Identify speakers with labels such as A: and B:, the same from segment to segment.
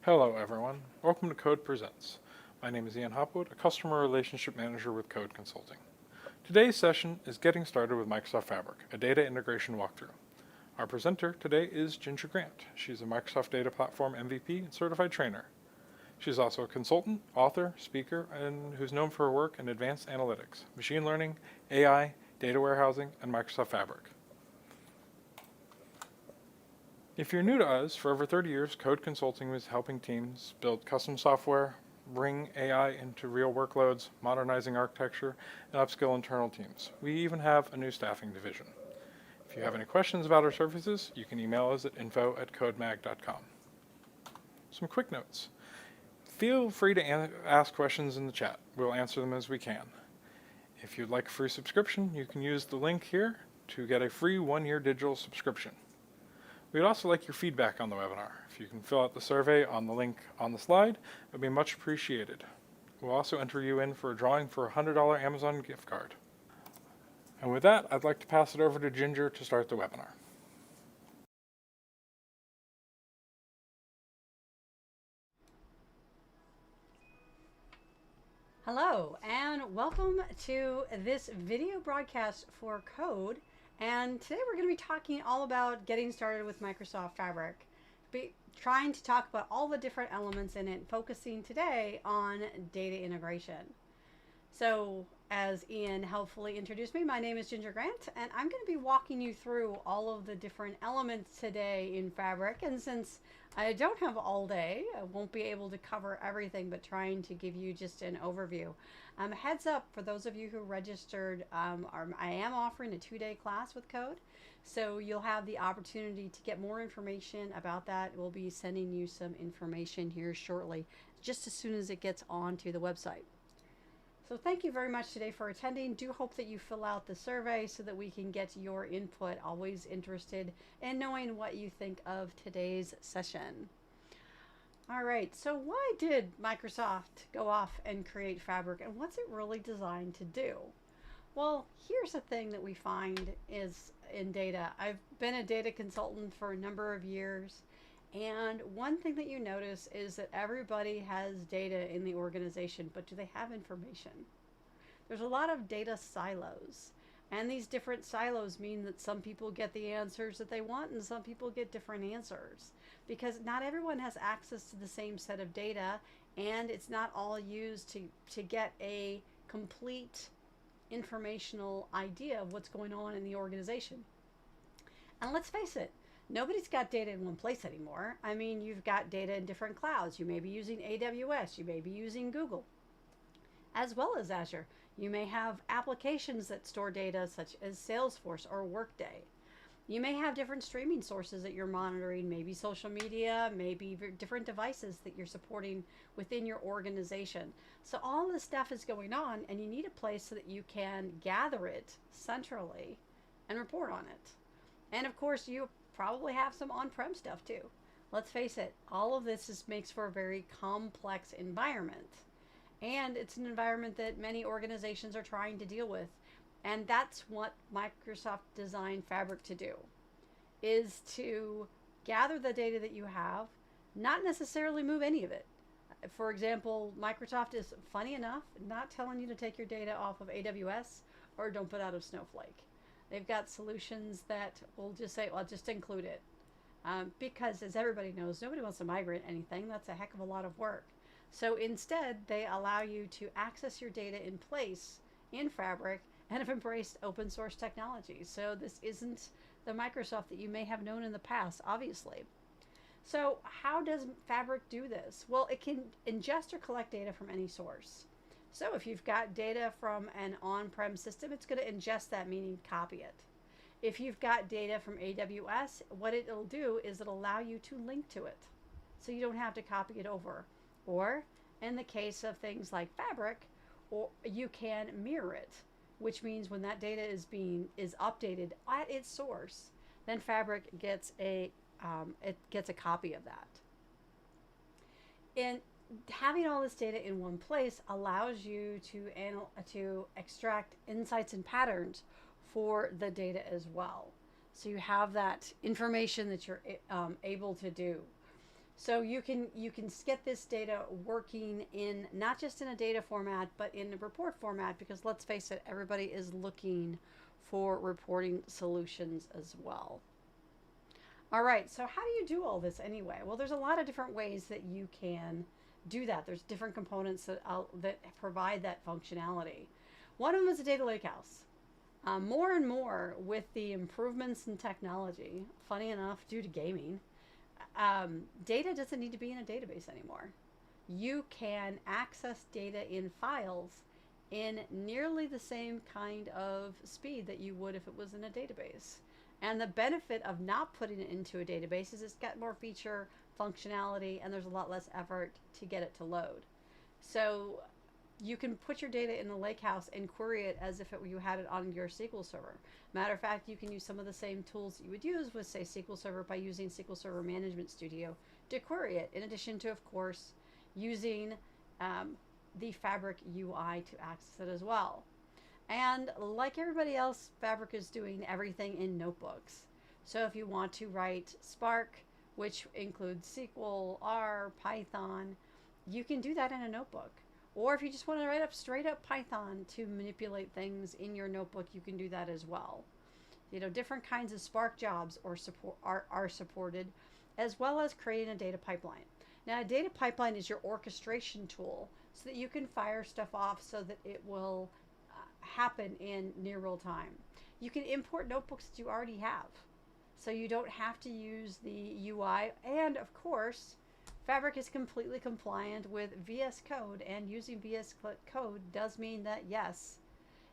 A: Hello everyone, welcome to Code Presents. My name is Ian Hopwood, a Customer Relationship Manager with Code Consulting. Today's session is Getting Started with Microsoft Fabric, a data integration walkthrough. Our presenter today is Ginger Grant. She's a Microsoft Data Platform MVP and certified trainer. She's also a consultant, author, speaker, and who's known for her work in advanced analytics, machine learning, AI, data warehousing, and Microsoft Fabric. If you're new to us, for over 30 years, Code Consulting was helping teams build custom software, bring AI into real workloads, modernizing architecture, and upskill internal teams. We even have a new staffing division. If you have any questions about our services, you can email us at info@codemag.com. Some quick notes. Feel free to ask questions in the chat. We'll answer them as we can. If you'd like a free subscription, you can use the link here to get a free 1-year digital subscription. We'd also like your feedback on the webinar. If you can fill out the survey on the link on the slide, it would be much appreciated. We'll also enter you in for a drawing for a $100 Amazon gift card. And with that, I'd like to pass it over to Ginger to start the webinar.
B: Hello, and welcome to this video broadcast for Code. And today we're going to be talking all about getting started with Microsoft Fabric. Trying to talk about all the different elements in it, focusing today on data integration. So, as Ian helpfully introduced me, my name is Ginger Grant, and I'm going to be walking you through all of the different elements today in Fabric. And since I don't have all day, I won't be able to cover everything, but trying to give you just an overview. Heads up, for those of you who registered, I am offering a 2-day class with Code. So you'll have the opportunity to get more information about that. We'll be sending you some information here shortly, just as soon as it gets onto the website. So thank you very much today for attending. Do hope that you fill out the survey so that we can get your input. Always interested in knowing what you think of today's session. All right, so why did Microsoft go off and create Fabric, and what's it really designed to do? Well, here's the thing that we find is in data. I've been a data consultant for a number of years. And one thing that you notice is that everybody has data in the organization, but do they have information? There's a lot of data silos, and these different silos mean that some people get the answers that they want and some people get different answers, because not everyone has access to the same set of data, and it's not all used to get a complete informational idea of what's going on in the organization. And let's face it, nobody's got data in one place anymore. I mean, you've got data in different clouds. You may be using AWS, you may be using Google, as well as Azure. You may have applications that store data such as Salesforce or Workday. You may have different streaming sources that you're monitoring, maybe social media, maybe different devices that you're supporting within your organization. So all this stuff is going on, and you need a place so that you can gather it centrally and report on it. And of course, you probably have some on-prem stuff too. Let's face it, all of this makes for a very complex environment. And it's an environment that many organizations are trying to deal with. And that's what Microsoft designed Fabric to do, is to gather the data that you have, not necessarily move any of it. For example, Microsoft is, funny enough, not telling you to take your data off of AWS or dump it out of Snowflake. They've got solutions that will just say, well, just include it. Because as everybody knows, nobody wants to migrate anything. That's a heck of a lot of work. So instead, they allow you to access your data in place in Fabric and have embraced open source technology. So this isn't the Microsoft that you may have known in the past, obviously. So how does Fabric do this? Well, it can ingest or collect data from any source. So if you've got data from an on-prem system, it's going to ingest that, meaning copy it. If you've got data from AWS, what it'll do is it'll allow you to link to it, so you don't have to copy it over. Or in the case of things like Fabric, or you can mirror it, which means when that data is updated at its source, then Fabric gets a copy of that. And having all this data in one place allows you to extract insights and patterns for the data as well. So you have that information that you're able to do. So you can get this data working in not just in a data format, but in a report format, because let's face it, everybody is looking for reporting solutions as well. All right, so how do you do all this anyway? Well, there's a lot of different ways that you can do that. There's different components that provide that functionality. One of them is a data lakehouse. More and more with the improvements in technology, funny enough, due to gaming, data doesn't need to be in a database anymore. You can access data in files in nearly the same kind of speed that you would if it was in a database. And the benefit of not putting it into a database is it's got more feature functionality, and there's a lot less effort to get it to load. So you can put your data in the lakehouse and query it as if you had it on your SQL Server. Matter of fact, you can use some of the same tools that you would use with, say, SQL Server by using SQL Server Management Studio to query it, in addition to, of course, using the Fabric UI to access it as well. And like everybody else, Fabric is doing everything in notebooks. So if you want to write Spark, which includes SQL, R, Python, you can do that in a notebook. Or if you just want to write up straight up Python to manipulate things in your notebook, you can do that as well. You know, different kinds of Spark jobs are supported, as well as creating a data pipeline. Now, a data pipeline is your orchestration tool so that you can fire stuff off so that it will happen in near real time. You can import notebooks that you already have, so you don't have to use the UI. And of course, Fabric is completely compliant with VS Code, and using VS Code does mean that yes,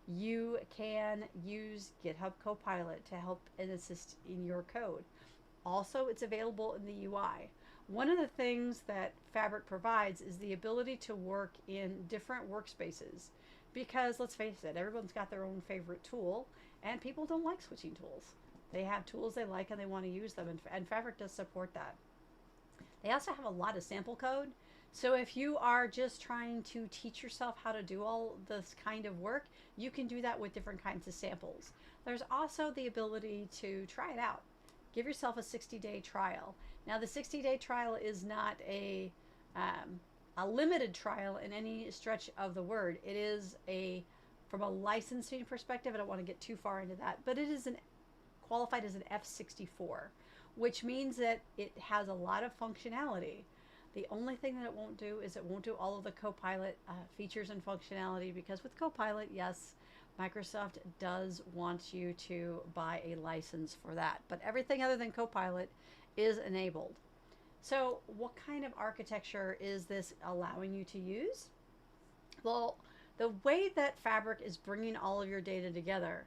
B: you can use GitHub Copilot to help and assist in your code. Also, it's available in the UI. One of the things that Fabric provides is the ability to work in different workspaces, because let's face it, everyone's got their own favorite tool, and people don't like switching tools. They have tools they like and they want to use them, and Fabric does support that. They also have a lot of sample code. So if you are just trying to teach yourself how to do all this kind of work, you can do that with different kinds of samples. There's also the ability to try it out. Give yourself a 60-day trial. Now, the 60-day trial is not a limited trial in any stretch of the word. It is from a licensing perspective, I don't want to get too far into that, but it is qualified as an F64, which means that it has a lot of functionality. The only thing that it won't do is it won't do all of the Copilot features and functionality, because with Copilot, yes, Microsoft does want you to buy a license for that. But everything other than Copilot is enabled. So what kind of architecture is this allowing you to use? Well, the way that Fabric is bringing all of your data together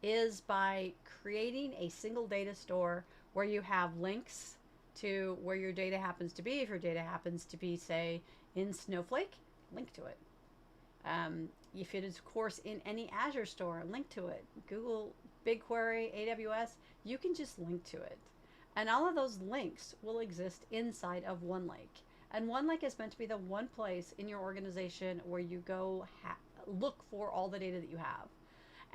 B: is by creating a single data store where you have links to where your data happens to be. If your data happens to be, say, in Snowflake, link to it. If it is, of course, in any Azure store, link to it. Google, BigQuery, AWS, you can just link to it. And all of those links will exist inside of OneLake. And OneLake is meant to be the one place in your organization where you go look for all the data that you have.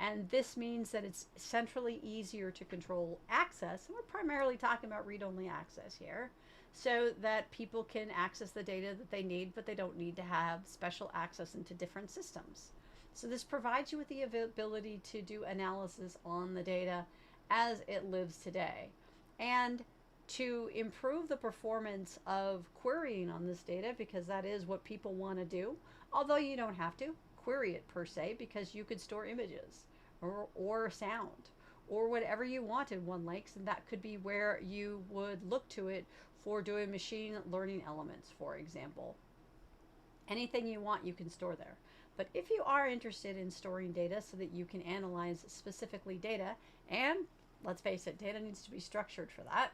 B: And this means that it's centrally easier to control access. And we're primarily talking about read-only access here, so that people can access the data that they need, but they don't need to have special access into different systems. So this provides you with the ability to do analysis on the data as it lives today. And to improve the performance of querying on this data, because that is what people want to do, although you don't have to query it per se, because you could store images or sound or whatever you want in OneLake, and that could be where you would look to it for doing machine learning elements, for example. Anything you want, you can store there. But if you are interested in storing data so that you can analyze specifically data, and let's face it, data needs to be structured for that,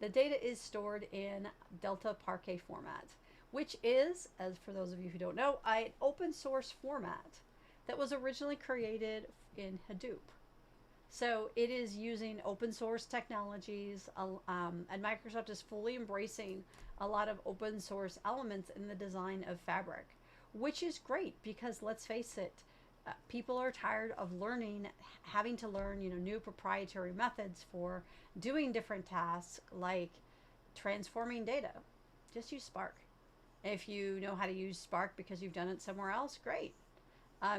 B: the data is stored in Delta Parquet format, which is, as for those of you who don't know, an open source format that was originally created in Hadoop. So it is using open source technologies, and Microsoft is fully embracing a lot of open source elements in the design of Fabric, which is great, because let's face it, people are tired of having to learn, new proprietary methods for doing different tasks, like transforming data. just use Spark. If you know how to use Spark because you've done it somewhere else, great.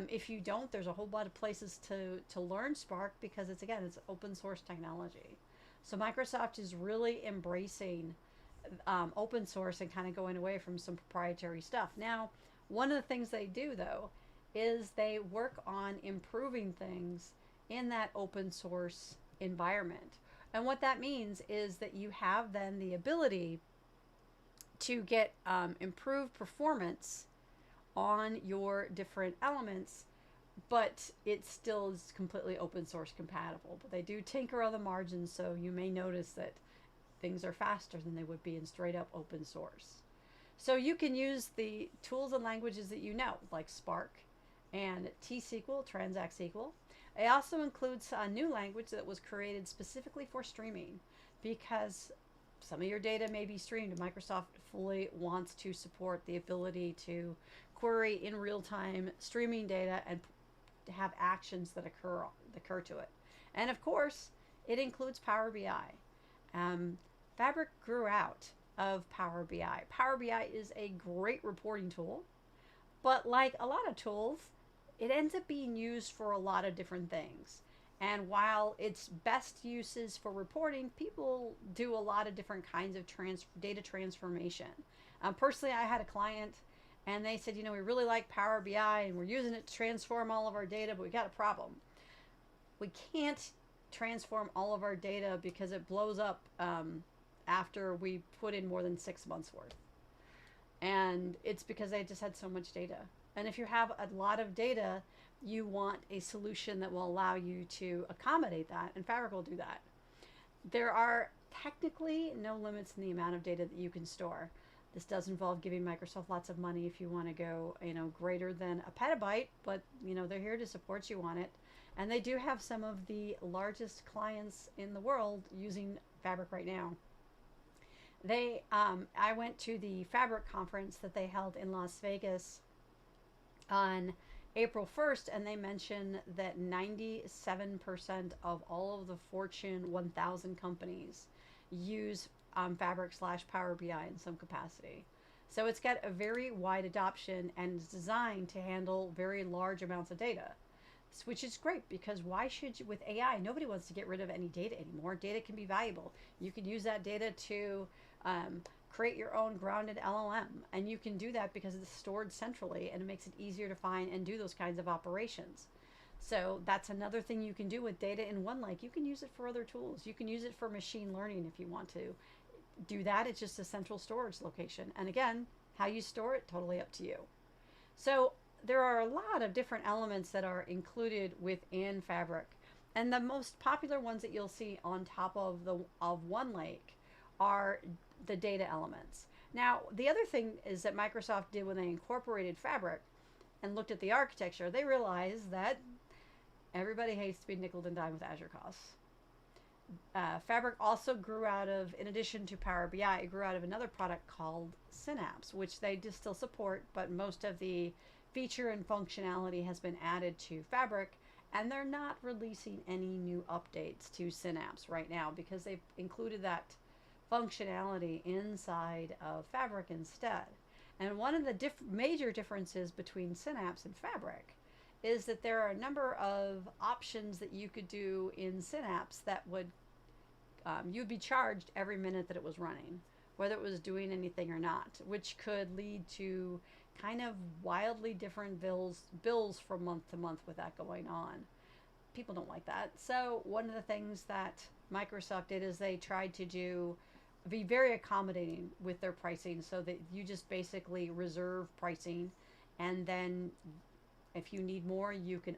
B: If you don't, there's a whole lot of places to learn Spark because it's open source technology. So Microsoft is really embracing open source and kind of going away from some proprietary stuff. Now, one of the things they do though is they work on improving things in that open source environment. And what that means is that you have then the ability to get improved performance on your different elements, but it still is completely open source compatible. But they do tinker on the margins, so you may notice that things are faster than they would be in straight up open source. So you can use the tools and languages that you know, like Spark and T-SQL, Transact SQL. It also includes a new language that was created specifically for streaming, because some of your data may be streamed. Microsoft fully wants to support the ability to query in real time streaming data and to have actions that occur to it. And of course, it includes Power BI. Fabric grew out of Power BI. Power BI is a great reporting tool, but like a lot of tools, it ends up being used for a lot of different things. And while its best uses for reporting, people do a lot of different kinds of data transformation. Personally, I had a client and they said, we really like Power BI and we're using it to transform all of our data, but we got a problem. We can't transform all of our data because it blows up after we put in more than 6 months worth. And it's because they just had so much data. And if you have a lot of data, you want a solution that will allow you to accommodate that, and Fabric will do that. There are technically no limits in the amount of data that you can store. This does involve giving Microsoft lots of money if you want to go, greater than a petabyte, but they're here to support you on it. And they do have some of the largest clients in the world using Fabric right now. I went to the Fabric conference that they held in Las Vegas on April 1st, and they mentioned that 97% of all of the Fortune 1000 companies use Fabric/Power BI in some capacity. So it's got a very wide adoption and is designed to handle very large amounts of data, which is great because why should you, with AI, nobody wants to get rid of any data anymore. Data can be valuable. You can use that data to create your own grounded LLM, and you can do that because it's stored centrally and it makes it easier to find and do those kinds of operations. So that's another thing you can do with data in OneLake. You can use it for other tools. You can use it for machine learning if you want to do that. It's just a central storage location. And again, how you store it, totally up to you. So there are a lot of different elements that are included within Fabric. And the most popular ones that you'll see on top of OneLake are the data elements. Now, the other thing is that Microsoft did when they incorporated Fabric and looked at the architecture, they realized that everybody hates to be nickel and dime with Azure costs. Fabric also grew out of, in addition to Power BI, it grew out of another product called Synapse, which they do still support, but most of the feature and functionality has been added to Fabric, and they're not releasing any new updates to Synapse right now because they've included that functionality inside of Fabric instead. And one of the major differences between Synapse and Fabric is that there are a number of options that you could do in Synapse that would you'd be charged every minute that it was running, whether it was doing anything or not, which could lead to kind of wildly different bills from month to month with that going on. People don't like that. So one of the things that Microsoft did is they tried to be very accommodating with their pricing so that you just basically reserve pricing, and then if you need more, you can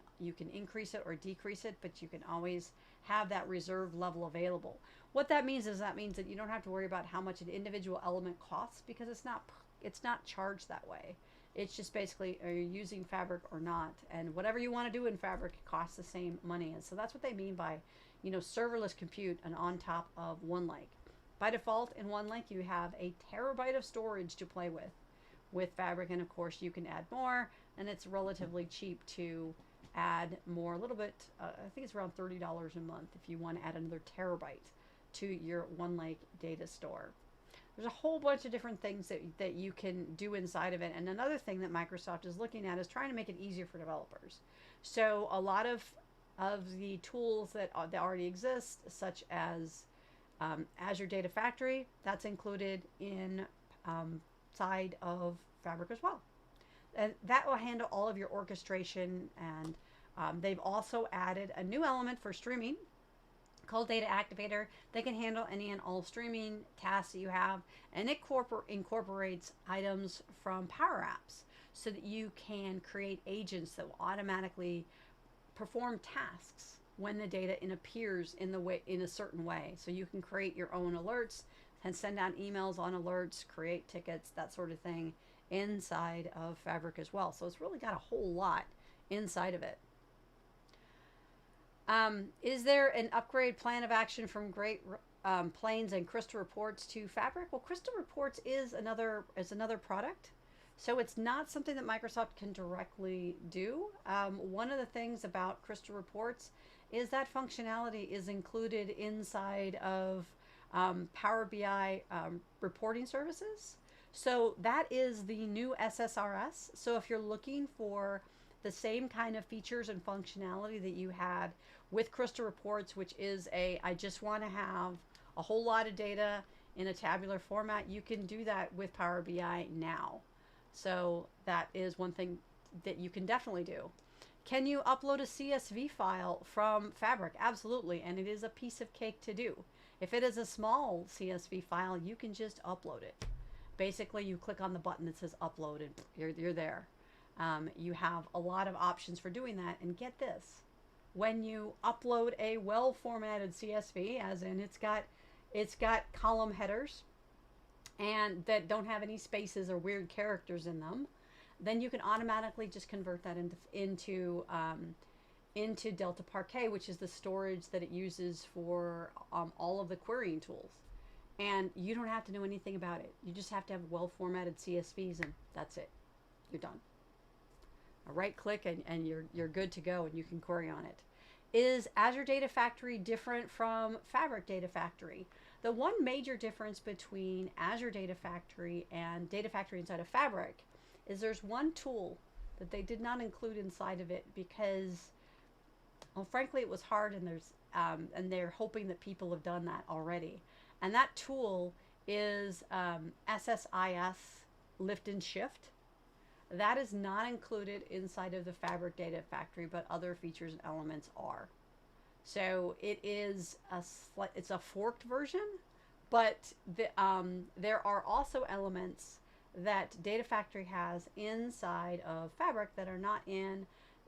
B: increase it or decrease it, but you can always have that reserve level available. What that means is that you don't have to worry about how much an individual element costs because it's not charged that way. It's just basically, are you using Fabric or not? And whatever you want to do in Fabric costs the same money. And so that's what they mean by, serverless compute and on top of OneLake. By default, in OneLake, you have a terabyte of storage to play with Fabric, and of course, you can add more, and it's relatively cheap to add more. A little bit, I think it's around $30 a month if you want to add another terabyte to your OneLake data store. There's a whole bunch of different things that you can do inside of it. And another thing that Microsoft is looking at is trying to make it easier for developers. So a lot of the tools that already exist, such as Azure Data Factory, that's included in side of Fabric as well. And that will handle all of your orchestration. And they've also added a new element for streaming called Data Activator. They can handle any and all streaming tasks that you have, and it incorporates items from Power Apps so that you can create agents that will automatically perform tasks when the data appears in a certain way. So you can create your own alerts and send out emails on alerts, create tickets, that sort of thing inside of Fabric as well. So it's really got a whole lot inside of it. Is there an upgrade plan of action from Great Plains and Crystal Reports to Fabric? Well, Crystal Reports is another product, so it's not something that Microsoft can directly do. One of the things about Crystal Reports is that functionality is included inside of Power BI reporting services. So that is the new SSRS. So if you're looking for the same kind of features and functionality that you had with Crystal Reports, which is I just want to have a whole lot of data in a tabular format, you can do that with Power BI now. So that is one thing that you can definitely do. Can you upload a CSV file from Fabric? Absolutely, and it is a piece of cake to do. If it is a small CSV file, you can just upload it. Basically, you click on the button that says upload and you're there. You have a lot of options for doing that, and get this. When you upload a well-formatted CSV, as in it's got column headers and that don't have any spaces or weird characters in them, then you can automatically just convert that into Delta Parquet, which is the storage that it uses for all of the querying tools. And you don't have to know anything about it. You just have to have well-formatted CSVs, and that's it. You're done. Right click and you're good to go, and you can query on it. Is Azure Data Factory different from Fabric Data Factory? The one major difference between Azure Data Factory and Data Factory inside of Fabric is there's one tool that they did not include inside of it because, well, frankly, it was hard, and they're hoping that people have done that already. And that tool is SSIS lift and shift. That is not included inside of the Fabric Data Factory, but other features and elements are. So it is it's a forked version, but there are also elements that Data Factory has inside of Fabric that are not in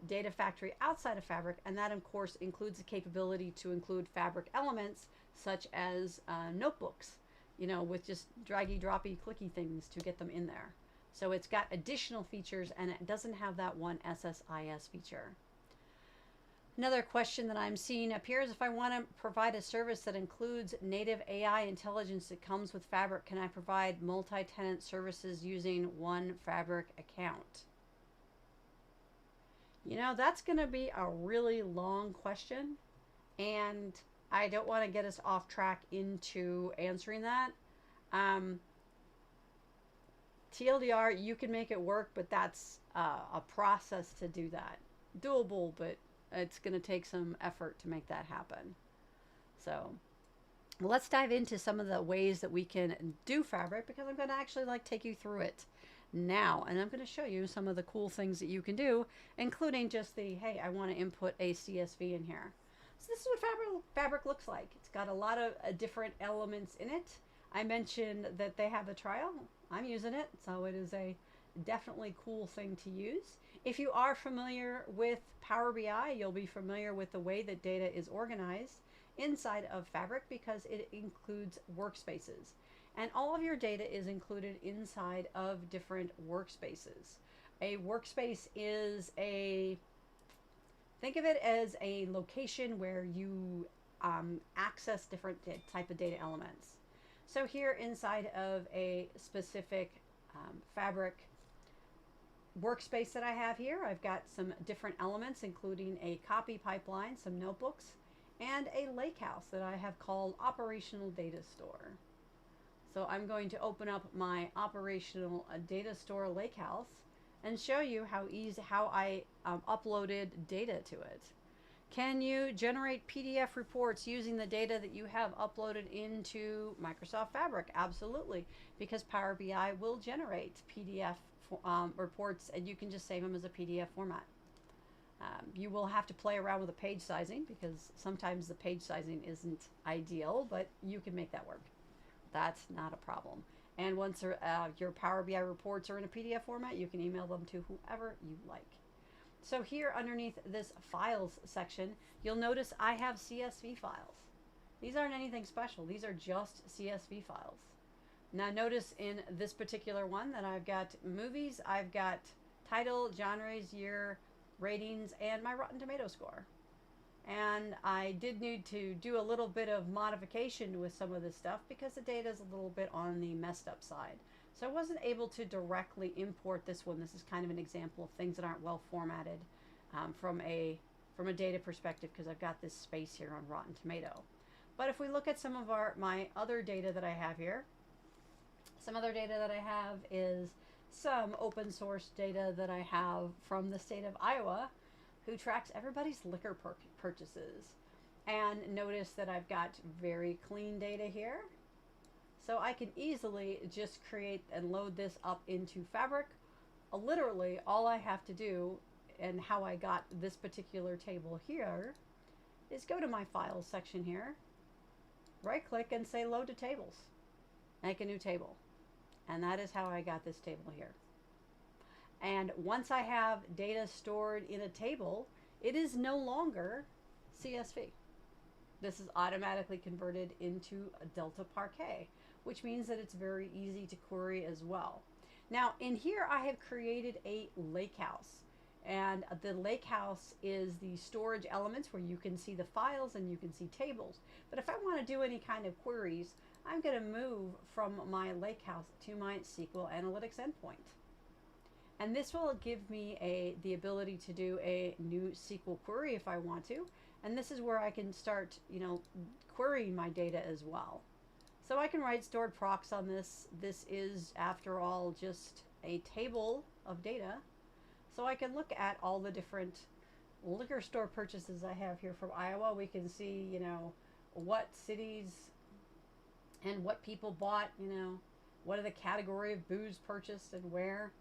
B: Data Factory outside of Fabric, and that of course includes the capability to include Fabric elements such as notebooks, with just draggy, droppy, clicky things to get them in there. So it's got additional features, and it doesn't have that one SSIS feature. Another question that I'm seeing up here is, if I want to provide a service that includes native AI intelligence that comes with Fabric, can I provide multi-tenant services using one Fabric account? That's going to be a really long question, and I don't want to get us off track into answering that. TLDR, you can make it work, but that's a process to do that. Doable, but it's going to take some effort to make that happen. So let's dive into some of the ways that we can do Fabric, because I'm going to actually take you through it now, and I'm going to show you some of the cool things that you can do, including just hey, I want to input a CSV in here. So this is what Fabric looks like. It's got a lot of different elements in it. I mentioned that they have a trial. I'm using it, so it is a definitely cool thing to use. If you are familiar with Power BI, you'll be familiar with the way that data is organized inside of Fabric, because it includes workspaces. And all of your data is included inside of different workspaces. A workspace is think of it as a location where you access different type of data elements. So here inside of a specific Fabric workspace that I have here, I've got some different elements, including a copy pipeline, some notebooks, and a lakehouse that I have called Operational Data Store. So I'm going to open up my operational data store lakehouse and show you how I uploaded data to it. Can you generate PDF reports using the data that you have uploaded into Microsoft Fabric? Absolutely, because Power BI will generate PDF reports, and you can just save them as a PDF format. You will have to play around with the page sizing, because sometimes the page sizing isn't ideal, but you can make that work. That's not a problem. And once your Power BI reports are in a PDF format, you can email them to whoever you like. So here underneath this files section, you'll notice I have CSV files. These aren't anything special. These are just CSV files. Now notice in this particular one that I've got movies, I've got title, genres, year, ratings, and my Rotten Tomato score. And I did need to do a little bit of modification with some of this stuff because the data is a little bit on the messed up side. So I wasn't able to directly import this one. This is kind of an example of things that aren't well formatted from a data perspective, because I've got this space here on Rotten Tomato. But if we look at some of my other data that I have here, some other data that I have is some open source data that I have from the state of Iowa, who tracks everybody's liquor purchases. And notice that I've got very clean data here. So I can easily just create and load this up into Fabric. Literally, all I have to do, and how I got this particular table here, is go to my files section here, right click and say load to tables. Make a new table. And that is how I got this table here. And once I have data stored in a table, it is no longer CSV. This is automatically converted into a Delta Parquet, which means that it's very easy to query as well. Now in here I have created a lake house, and the lake house is the storage elements where you can see the files and you can see tables. But if I want to do any kind of queries, I'm going to move from my lake house to my SQL Analytics endpoint. And this will give me the ability to do a new SQL query if I want to. And this is where I can start, querying my data as well. So I can write stored procs on this. This is, after all, just a table of data. So I can look at all the different liquor store purchases I have here from Iowa. We can see, what cities and what people bought, what are the category of booze purchased and where.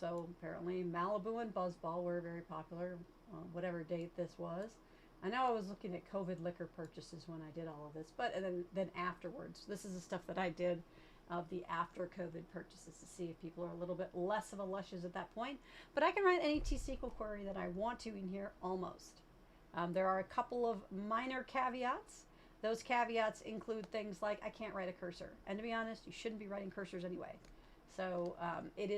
B: So apparently Malibu and Buzzball were very popular, whatever date this was. I know I was looking at COVID liquor purchases when I did all of this, but then afterwards, this is the stuff that I did of the after COVID purchases to see if people are a little bit less of a lushes at that point. But I can write any T-SQL query that I want to in here almost. There are a couple of minor caveats. Those caveats include things like I can't write a cursor. And to be honest, you shouldn't be writing cursors anyway. So it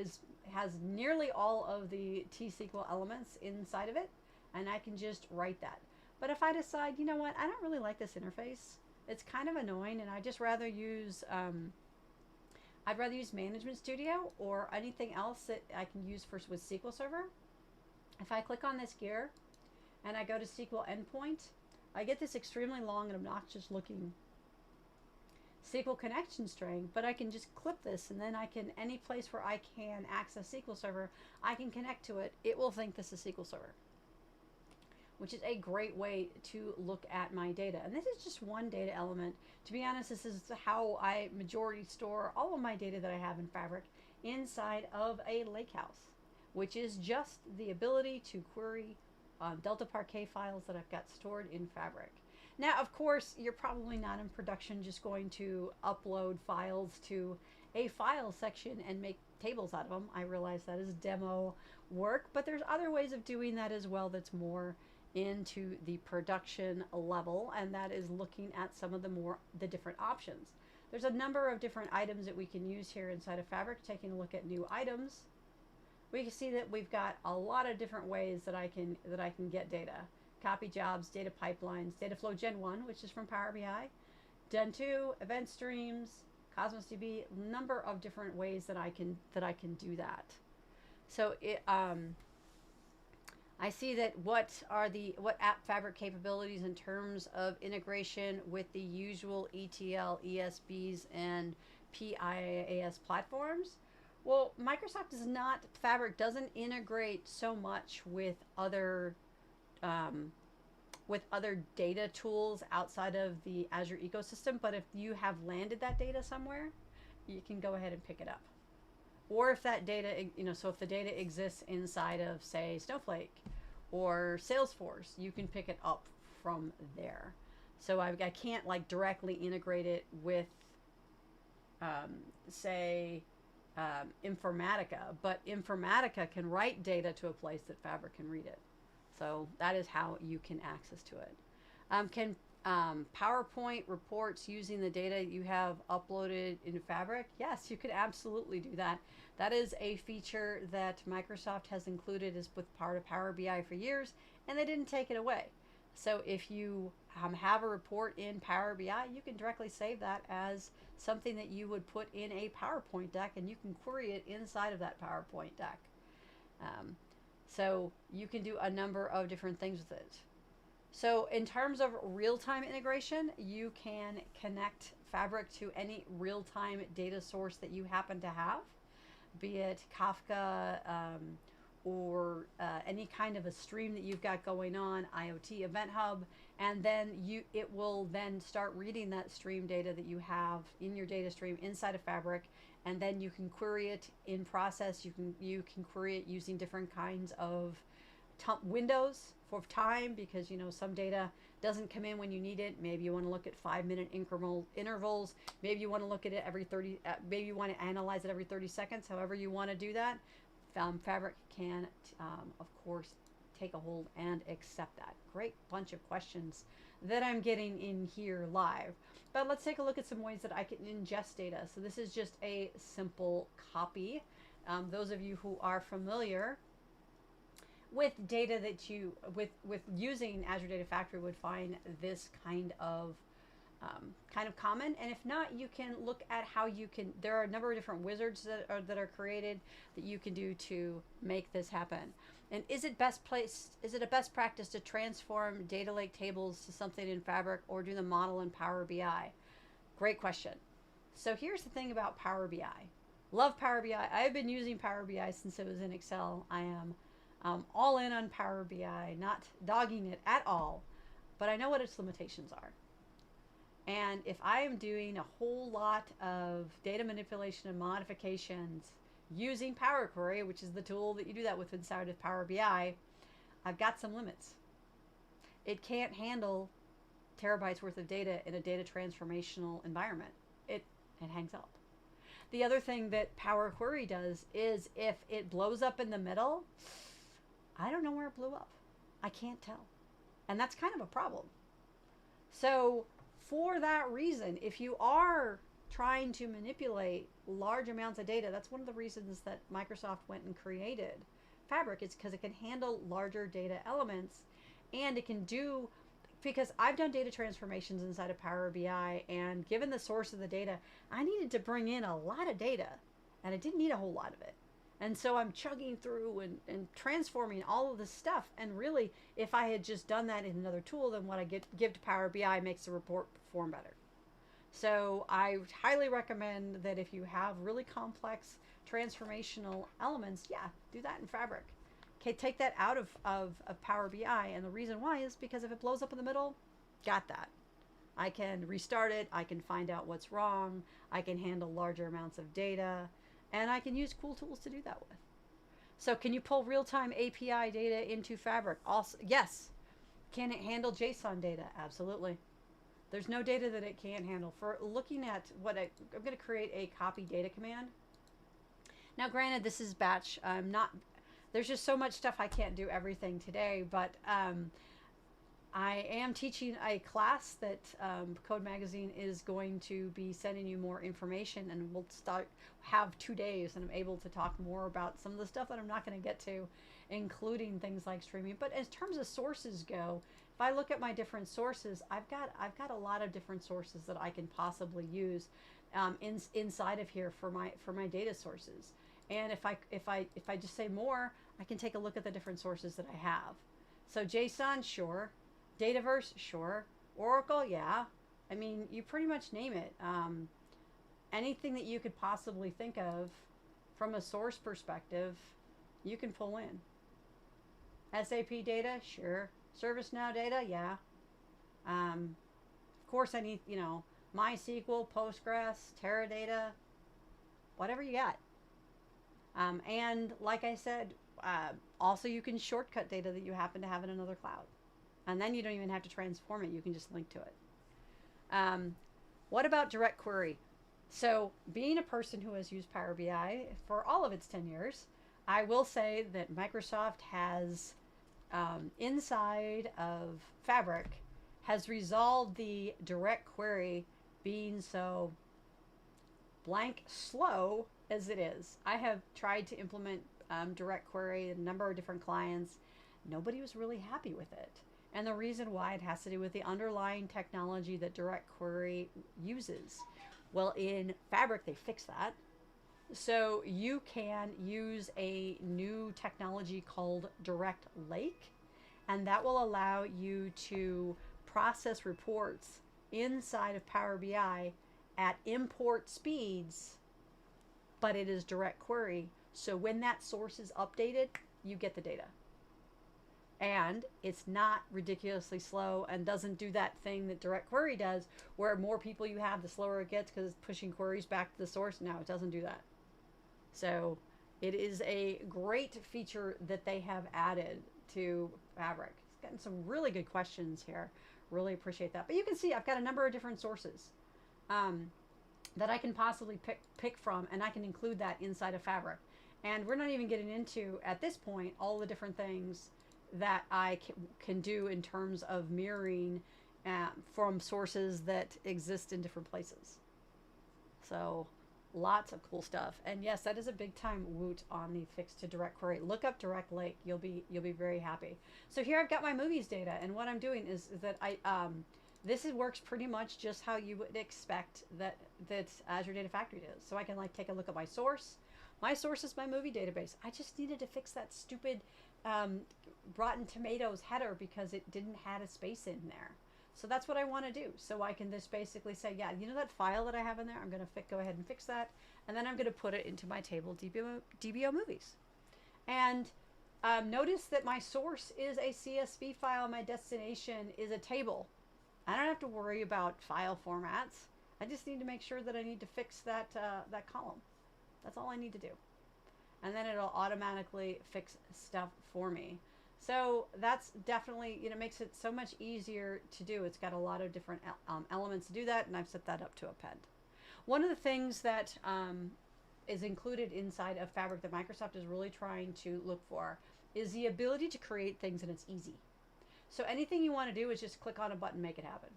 B: has nearly all of the T-SQL elements inside of it, and I can just write that. But if I decide, you know what, I don't really like this interface, it's kind of annoying, and I'd rather use Management Studio or anything else that I can use with SQL Server. If I click on this gear and I go to SQL Endpoint, I get this extremely long and obnoxious looking SQL connection string, but I can just clip this, and then I can, any place where I can access SQL Server, I can connect to it. It will think this is SQL Server, which is a great way to look at my data. And this is just one data element. To be honest, this is how I majority store all of my data that I have in Fabric inside of a lakehouse, which is just the ability to query Delta Parquet files that I've got stored in Fabric. Now, of course, you're probably not in production just going to upload files to a file section and make tables out of them. I realize that is demo work, but there's other ways of doing that as well that's more into the production level, and that is looking at some of the different options. There's a number of different items that we can use here inside of Fabric. Taking a look at new items, we can see that we've got a lot of different ways that I can get data. Copy jobs, data pipelines, data flow Gen 1, which is from Power BI, Gen 2, event streams, Cosmos DB, number of different ways that I can do that. So I see that what app fabric capabilities in terms of integration with the usual ETL, ESBs, and PIAS platforms. Well, Microsoft does not, Fabric doesn't integrate so much um, with other data tools outside of the Azure ecosystem. But if you have landed that data somewhere, you can go ahead and pick it up. Or if that data, so if the data exists inside of, say, Snowflake or Salesforce, you can pick it up from there. So I can't like directly integrate it with, say, Informatica, but Informatica can write data to a place that Fabric can read it. So that is how you can access to it. Can PowerPoint reports using the data you have uploaded in Fabric? Yes, you could absolutely do that. That is a feature that Microsoft has included as with part of Power BI for years, and they didn't take it away. So if you have a report in Power BI, you can directly save that as something that you would put in a PowerPoint deck, and you can query it inside of that PowerPoint deck. So you can do a number of different things with it. So in terms of real-time integration, you can connect Fabric to any real-time data source that you happen to have, be it Kafka or any kind of a stream that you've got going on, IoT Event Hub, and then it will then start reading that stream data that you have in your data stream inside of Fabric, and then you can query it in process. You can query it using different kinds of windows for time, because some data doesn't come in when you need it. Maybe you want to look at 5-minute intervals. Maybe you want to look at it every 30. Maybe you want to analyze it every 30 seconds. However you want to do that, Fabric can, of course, take a hold and accept that. Great bunch of questions that I'm getting in here live. But let's take a look at some ways that I can ingest data. So this is just a simple copy. Those of you who are familiar with data that with using Azure Data Factory would find this kind of common. And if not, you can look at how you can. There are a number of different wizards that are created that you can do to make this happen. And is it a best practice to transform data lake tables to something in Fabric, or do the model in Power BI? Great question. So here's the thing about Power BI. Love Power BI. I've been using Power BI since it was in Excel. I am all in on Power BI, not dogging it at all, but I know what its limitations are. And if I am doing a whole lot of data manipulation and modifications using Power Query, which is the tool that you do that with inside of Power BI, I've got some limits. It can't handle terabytes worth of data in a data transformational environment. It hangs up. The other thing that Power Query does is if it blows up in the middle, I don't know where it blew up. I can't tell. And that's kind of a problem. So for that reason, if you are trying to manipulate large amounts of data, that's one of the reasons that Microsoft went and created Fabric. It's because it can handle larger data elements, and it can do, because I've done data transformations inside of Power BI, and given the source of the data, I needed to bring in a lot of data, and I didn't need a whole lot of it. And so I'm chugging through and transforming all of this stuff. And really, if I had just done that in another tool, then what I give to Power BI makes the report perform better. So I highly recommend that if you have really complex transformational elements, yeah, do that in Fabric. Okay, take that out of Power BI. And the reason why is because if it blows up in the middle, got that. I can restart it. I can find out what's wrong. I can handle larger amounts of data. And I can use cool tools to do that with. So can you pull real-time API data into Fabric? Also, yes. Can it handle JSON data? Absolutely. There's no data that it can't handle. For looking at what I'm going to create a copy data command. Now, granted, this is batch. There's just so much stuff I can't do everything today, but I am teaching a class that Code Magazine is going to be sending you more information, and we'll have 2 days, and I'm able to talk more about some of the stuff that I'm not going to get to, including things like streaming. But as terms of sources go, if I look at my different sources, I've got a lot of different sources that I can possibly use inside of here for my data sources. And if I just say more, I can take a look at the different sources that I have. So JSON, sure. Dataverse, sure. Oracle, yeah. I mean, you pretty much name it. Anything that you could possibly think of from a source perspective, you can pull in. SAP data, sure. ServiceNow data, yeah. Of course, I need, MySQL, Postgres, Teradata, whatever you got. And like I said, also you can shortcut data that you happen to have in another cloud. And then you don't even have to transform it. You can just link to it. What about direct query? So being a person who has used Power BI for all of its 10 years, I will say that Microsoft has, inside of Fabric, has resolved the direct query being so blank slow as it is. I have tried to implement direct query in a number of different clients. Nobody was really happy with it. And the reason why, it has to do with the underlying technology that direct query uses. Well, in Fabric, they fixed that. So you can use a new technology called Direct Lake, and that will allow you to process reports inside of Power BI at import speeds, but it is direct query. So when that source is updated, you get the data. And it's not ridiculously slow and doesn't do that thing that direct query does, where more people you have, the slower it gets because it's pushing queries back to the source. No, it doesn't do that. So it is a great feature that they have added to Fabric. It's gotten some really good questions here. Really appreciate that. But you can see I've got a number of different sources that I can possibly pick from, and I can include that inside of Fabric. And we're not even getting into, at this point, all the different things that I can do in terms of mirroring from sources that exist in different places. So lots of cool stuff. And yes, that is a big time woot on the fix to direct query. Look up Direct Lake. You'll be very happy. So here I've got my movies data, and what I'm doing is that this works pretty much just how you would expect that Azure Data Factory does. So I can take a look at my source. My source is my movie database. I just needed to fix that stupid Rotten Tomatoes header because it didn't have a space in there. So that's what I want to do. So I can just basically say, yeah, that file that I have in there, I'm going to go ahead and fix that. And then I'm going to put it into my table DBO movies. And notice that my source is a CSV file. My destination is a table. I don't have to worry about file formats. I just need to make sure that I need to fix that column. That's all I need to do. And then it'll automatically fix stuff for me. So that's definitely, makes it so much easier to do. It's got a lot of different elements to do that, and I've set that up to append. One of the things that is included inside of Fabric that Microsoft is really trying to look for is the ability to create things, and it's easy. So anything you want to do is just click on a button, make it happen.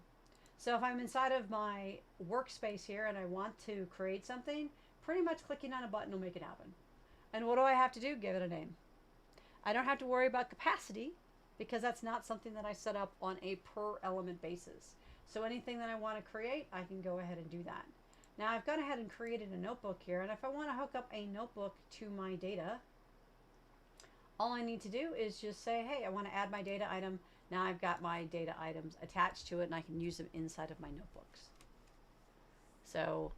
B: So if I'm inside of my workspace here and I want to create something, pretty much clicking on a button will make it happen. And what do I have to do? Give it a name. I don't have to worry about capacity because that's not something that I set up on a per element basis. So anything that I want to create, I can go ahead and do that. Now I've gone ahead and created a notebook here, and if I want to hook up a notebook to my data, all I need to do is just say, hey, I want to add my data item. Now I've got my data items attached to it, and I can use them inside of my notebooks. So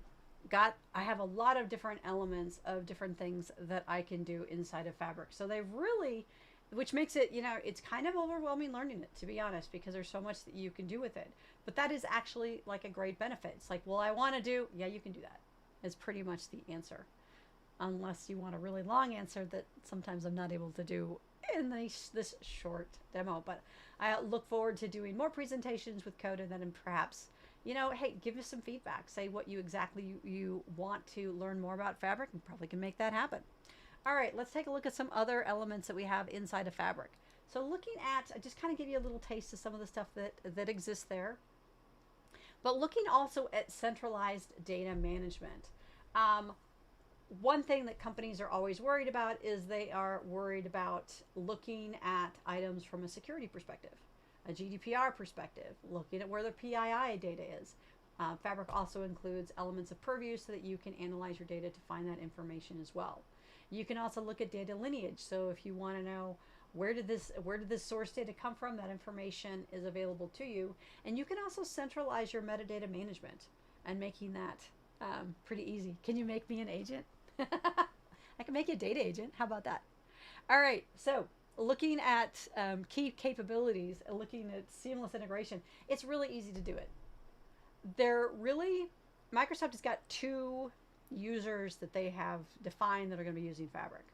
B: I have a lot of different elements of different things that I can do inside of Fabric. So they've really, which makes it, it's kind of overwhelming learning it, to be honest, because there's so much that you can do with it. But that is actually a great benefit. It's well, I want to do, yeah, you can do that. Is pretty much the answer. Unless you want a really long answer that sometimes I'm not able to do in this short demo. But I look forward to doing more presentations with code, and then perhaps, hey, give us some feedback. Say what you want to learn more about Fabric, and probably can make that happen. All right, let's take a look at some other elements that we have inside of Fabric. So looking at, I just kind of give you a little taste of some of the stuff that exists there. But looking also at centralized data management. One thing that companies are always worried about is they are worried about looking at items from a security perspective, a GDPR perspective, looking at where the PII data is. Fabric also includes elements of purview so that you can analyze your data to find that information as well. You can also look at data lineage. So if you want to know where did this source data come from, that information is available to you. And you can also centralize your metadata management and making that pretty easy. Can you make me an agent? I can make you a data agent. How about that? All right. So looking at key capabilities and looking at seamless integration, it's really easy to do it. Microsoft has got two users that they have defined that are going to be using Fabric.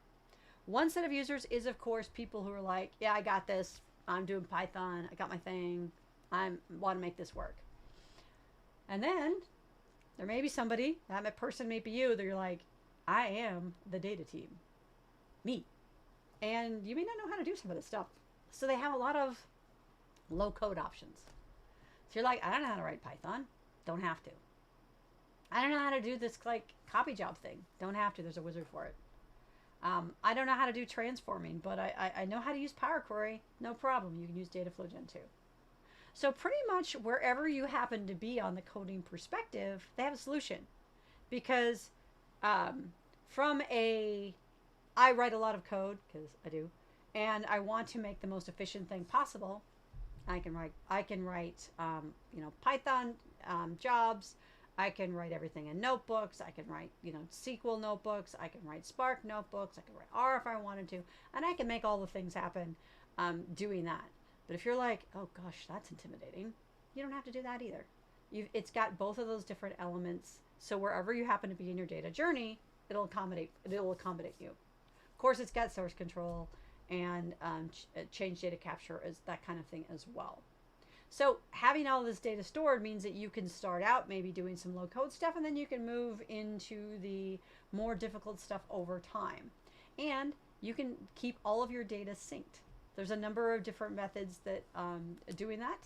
B: One set of users is, of course, people who are like, yeah, I got this. I'm doing Python. I got my thing. I want to make this work. And then there may be somebody, that person may be you, that you're like, I am the data team. Me. And you may not know how to do some of this stuff. So they have a lot of low-code options. So you're like, I don't know how to write Python. Don't have to. I don't know how to do this like copy job thing. Don't have to. There's a wizard for it. I don't know how to do transforming, but I know how to use Power Query. No problem. You can use Dataflow Gen 2. So pretty much wherever you happen to be on the coding perspective, they have a solution. Because I write a lot of code, because I do, and I want to make the most efficient thing possible. I can write Python jobs. I can write everything in notebooks. I can write, SQL notebooks. I can write Spark notebooks. I can write R if I wanted to. And I can make all the things happen doing that. But if you're like, oh gosh, that's intimidating, you don't have to do that either. It's got both of those different elements. So wherever you happen to be in your data journey, it'll accommodate you. Of course, it's got source control and change data capture, is that kind of thing as well. So having all this data stored means that you can start out maybe doing some low code stuff, and then you can move into the more difficult stuff over time. And you can keep all of your data synced. There's a number of different methods that doing that.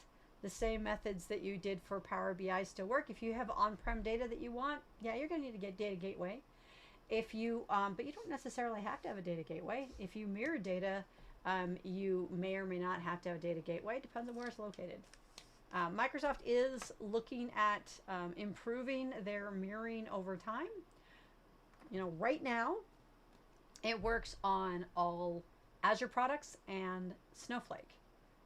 B: The same methods that you did for Power BI still work. If you have on-prem data that you want, yeah, you're going to need to get data gateway. But you don't necessarily have to have a data gateway. If you mirror data, you may or may not have to have a data gateway. Depends on where it's located. Microsoft is looking at improving their mirroring over time. Right now, it works on all Azure products and Snowflake,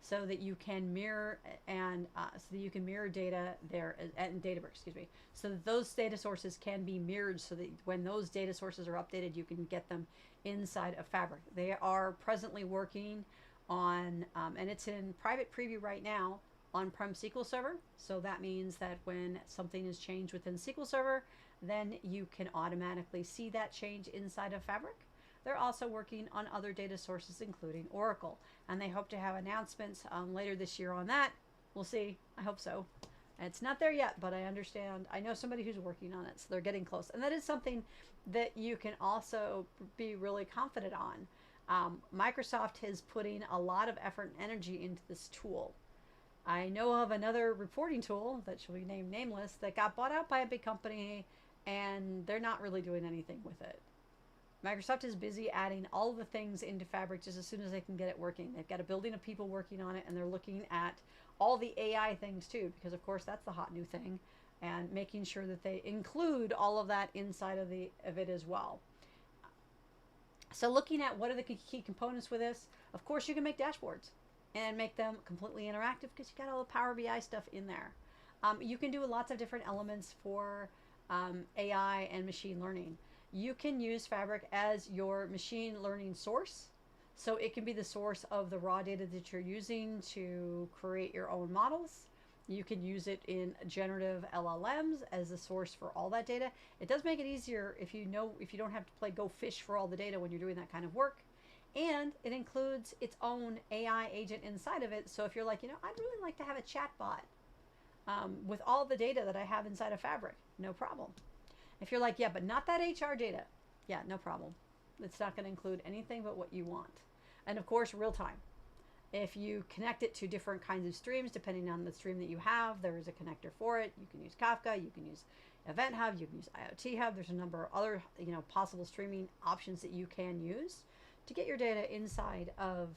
B: so that you can mirror data there, and Databricks, excuse me, so that those data sources can be mirrored, so that when those data sources are updated, you can get them inside of Fabric. They are presently working on, and it's in private preview right now, on-prem SQL Server. So that means that when something is changed within SQL Server, then you can automatically see that change inside of Fabric. They're also working on other data sources, including Oracle, and they hope to have announcements later this year on that. We'll see. I hope so. It's not there yet, but I understand. I know somebody who's working on it, so they're getting close. And that is something that you can also be really confident on. Microsoft is putting a lot of effort and energy into this tool. I know of another reporting tool that shall be named nameless that got bought out by a big company, and they're not really doing anything with it. Microsoft is busy adding all the things into Fabric just as soon as they can get it working. They've got a building of people working on it, and they're looking at all the AI things too, because of course that's the hot new thing, and making sure that they include all of that inside of it as well. So looking at what are the key components with this, of course you can make dashboards and make them completely interactive because you got all the Power BI stuff in there. You can do lots of different elements for AI and machine learning. You can use Fabric as your machine learning source. So it can be the source of the raw data that you're using to create your own models. You can use it in generative LLMs as the source for all that data. It does make it easier if you don't have to play go fish for all the data when you're doing that kind of work. And it includes its own AI agent inside of it. So if you're like, I'd really like to have a chat bot with all the data that I have inside of Fabric, no problem. If you're like, yeah, but not that HR data, yeah, no problem. It's not going to include anything but what you want. And of course, real time. If you connect it to different kinds of streams, depending on the stream that you have, there is a connector for it. You can use Kafka, you can use Event Hub, you can use IoT Hub. There's a number of other, possible streaming options that you can use to get your data inside of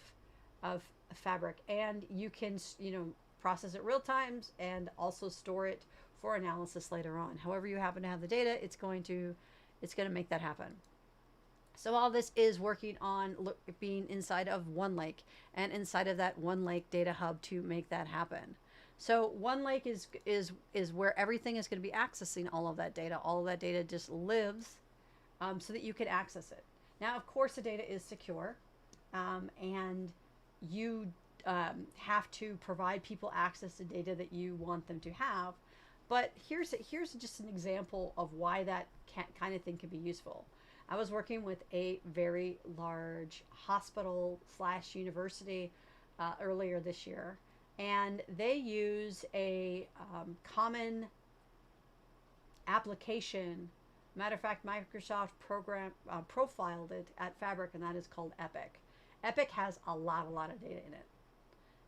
B: Fabric. And you can, process it real time and also store it for analysis later on. However you happen to have the data, it's going to make that happen. So all this is working on being inside of OneLake and inside of that OneLake data hub to make that happen. So OneLake is where everything is going to be accessing all of that data. All of that data just lives so that you can access it. Now, of course, the data is secure, and you have to provide people access to data that you want them to have. But here's just an example of why that kind of thing can be useful. I was working with a very large hospital / university earlier this year, and they use a common application. Matter of fact, Microsoft profiled it at Fabric, and that is called Epic. Epic has a lot of data in it.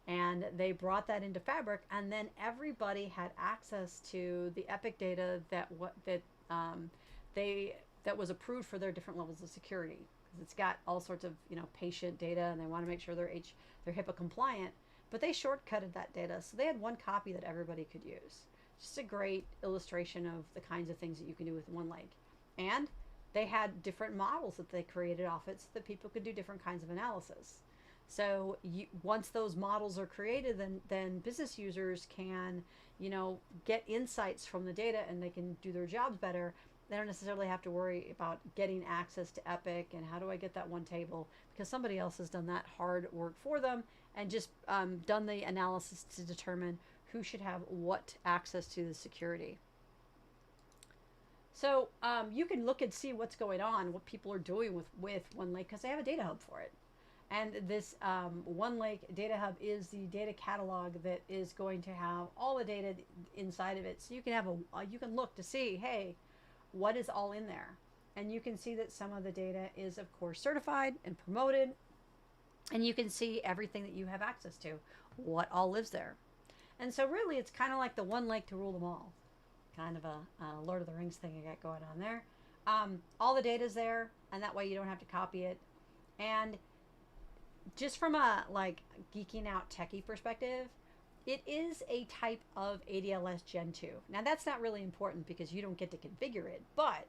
B: And they brought that into Fabric, and then everybody had access to the Epic data that was approved for their different levels of security. Because it's got all sorts of patient data, and they want to make sure they're HIPAA compliant. But they shortcutted that data, so they had one copy that everybody could use. Just a great illustration of the kinds of things that you can do with OneLake. And they had different models that they created off it so that people could do different kinds of analysis. So once those models are created, then business users can, get insights from the data, and they can do their jobs better. They don't necessarily have to worry about getting access to Epic and how do I get that one table, because somebody else has done that hard work for them and just done the analysis to determine who should have what access to the security. So you can look and see what's going on, what people are doing with OneLake, because they have a data hub for it. And this OneLake data hub is the data catalog that is going to have all the data inside of it. So you can have you can look to see, hey, what is all in there? And you can see that some of the data is, of course, certified and promoted. And you can see everything that you have access to, what all lives there. And so really, it's kind of like the OneLake to rule them all. Kind of a Lord of the Rings thing I got going on there. All the data's there, and that way you don't have to copy it. And just from a geeking out techie perspective, it is a type of ADLS Gen 2. Now that's not really important because you don't get to configure it, but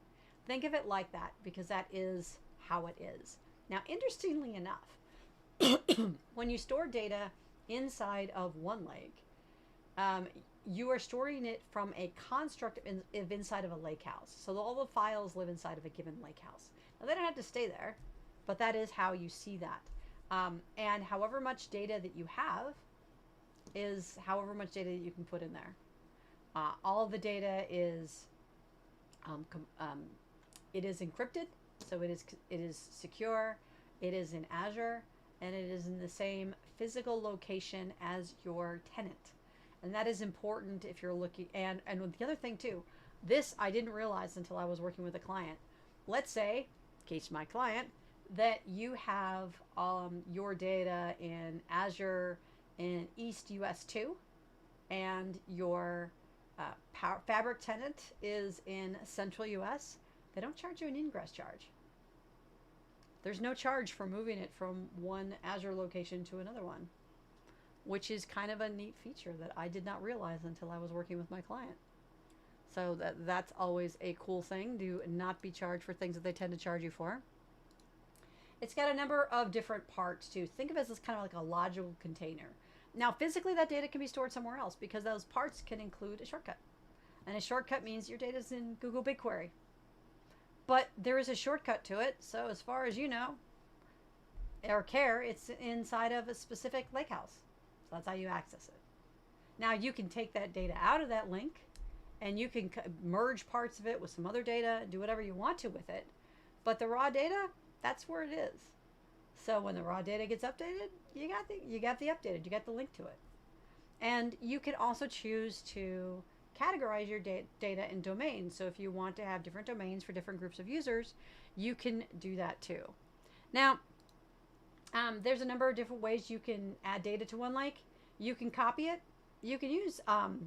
B: think of it like that because that is how it is. Now, interestingly enough, when you store data inside of OneLake, you are storing it from a construct of inside of a lake house. So all the files live inside of a given lake house. Now they don't have to stay there, but that is how you see that. And however much data that you have is however much data that you can put in there. All of the data is it is encrypted, so it is secure. It is in Azure, and it is in the same physical location as your tenant. And that is important if you're looking. And the other thing too, this I didn't realize until I was working with a client. Let's say, case my client, that you have your data in Azure in East US 2, and your Fabric tenant is in Central US. They don't charge you an ingress charge. There's no charge for moving it from one Azure location to another one, which is kind of a neat feature that I did not realize until I was working with my client. So that's always a cool thing, to not be charged for things that they tend to charge you for. It's got a number of different parts too. Think of it as kind of like a logical container. Now, physically, that data can be stored somewhere else because those parts can include a shortcut. And a shortcut means your data is in Google BigQuery. But there is a shortcut to it, so as far as you know, or care, it's inside of a specific lakehouse. So that's how you access it. Now, you can take that data out of that link, and you can merge parts of it with some other data, do whatever you want to with it. But the raw data, that's where it is. So when the raw data gets updated, you got the updated, you got the link to it. And you can also choose to categorize your data in domains. So if you want to have different domains for different groups of users, you can do that too. Now, there's a number of different ways you can add data to OneLake. You can copy it. You can use Azure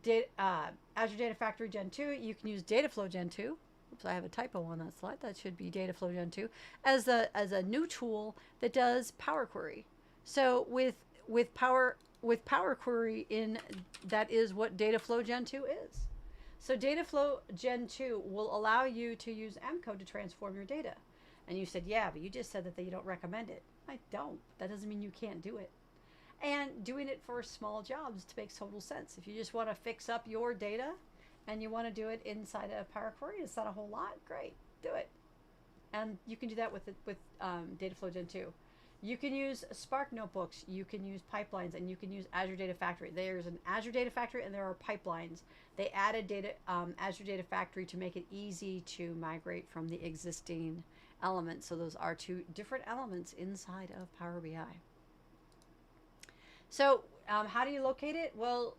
B: Data Factory Gen 2. You can use Dataflow Gen 2. Oops, I have a typo on that slide. That should be Dataflow Gen 2 as a new tool that does Power Query. So with Power Query in, that is what Dataflow Gen 2 is. So Dataflow Gen 2 will allow you to use M code to transform your data. And you said, yeah, but you just said that you don't recommend it. I don't. That doesn't mean you can't do it. And doing it for small jobs makes total sense. If you just want to fix up your data and you want to do it inside of Power Query, it's not a whole lot, great, do it. And you can do that with Dataflow Gen 2. You can use Spark notebooks, you can use pipelines, and you can use Azure Data Factory. There's an Azure Data Factory and there are pipelines. They added Azure Data Factory to make it easy to migrate from the existing elements. So those are two different elements inside of Power BI. So how do you locate it? Well,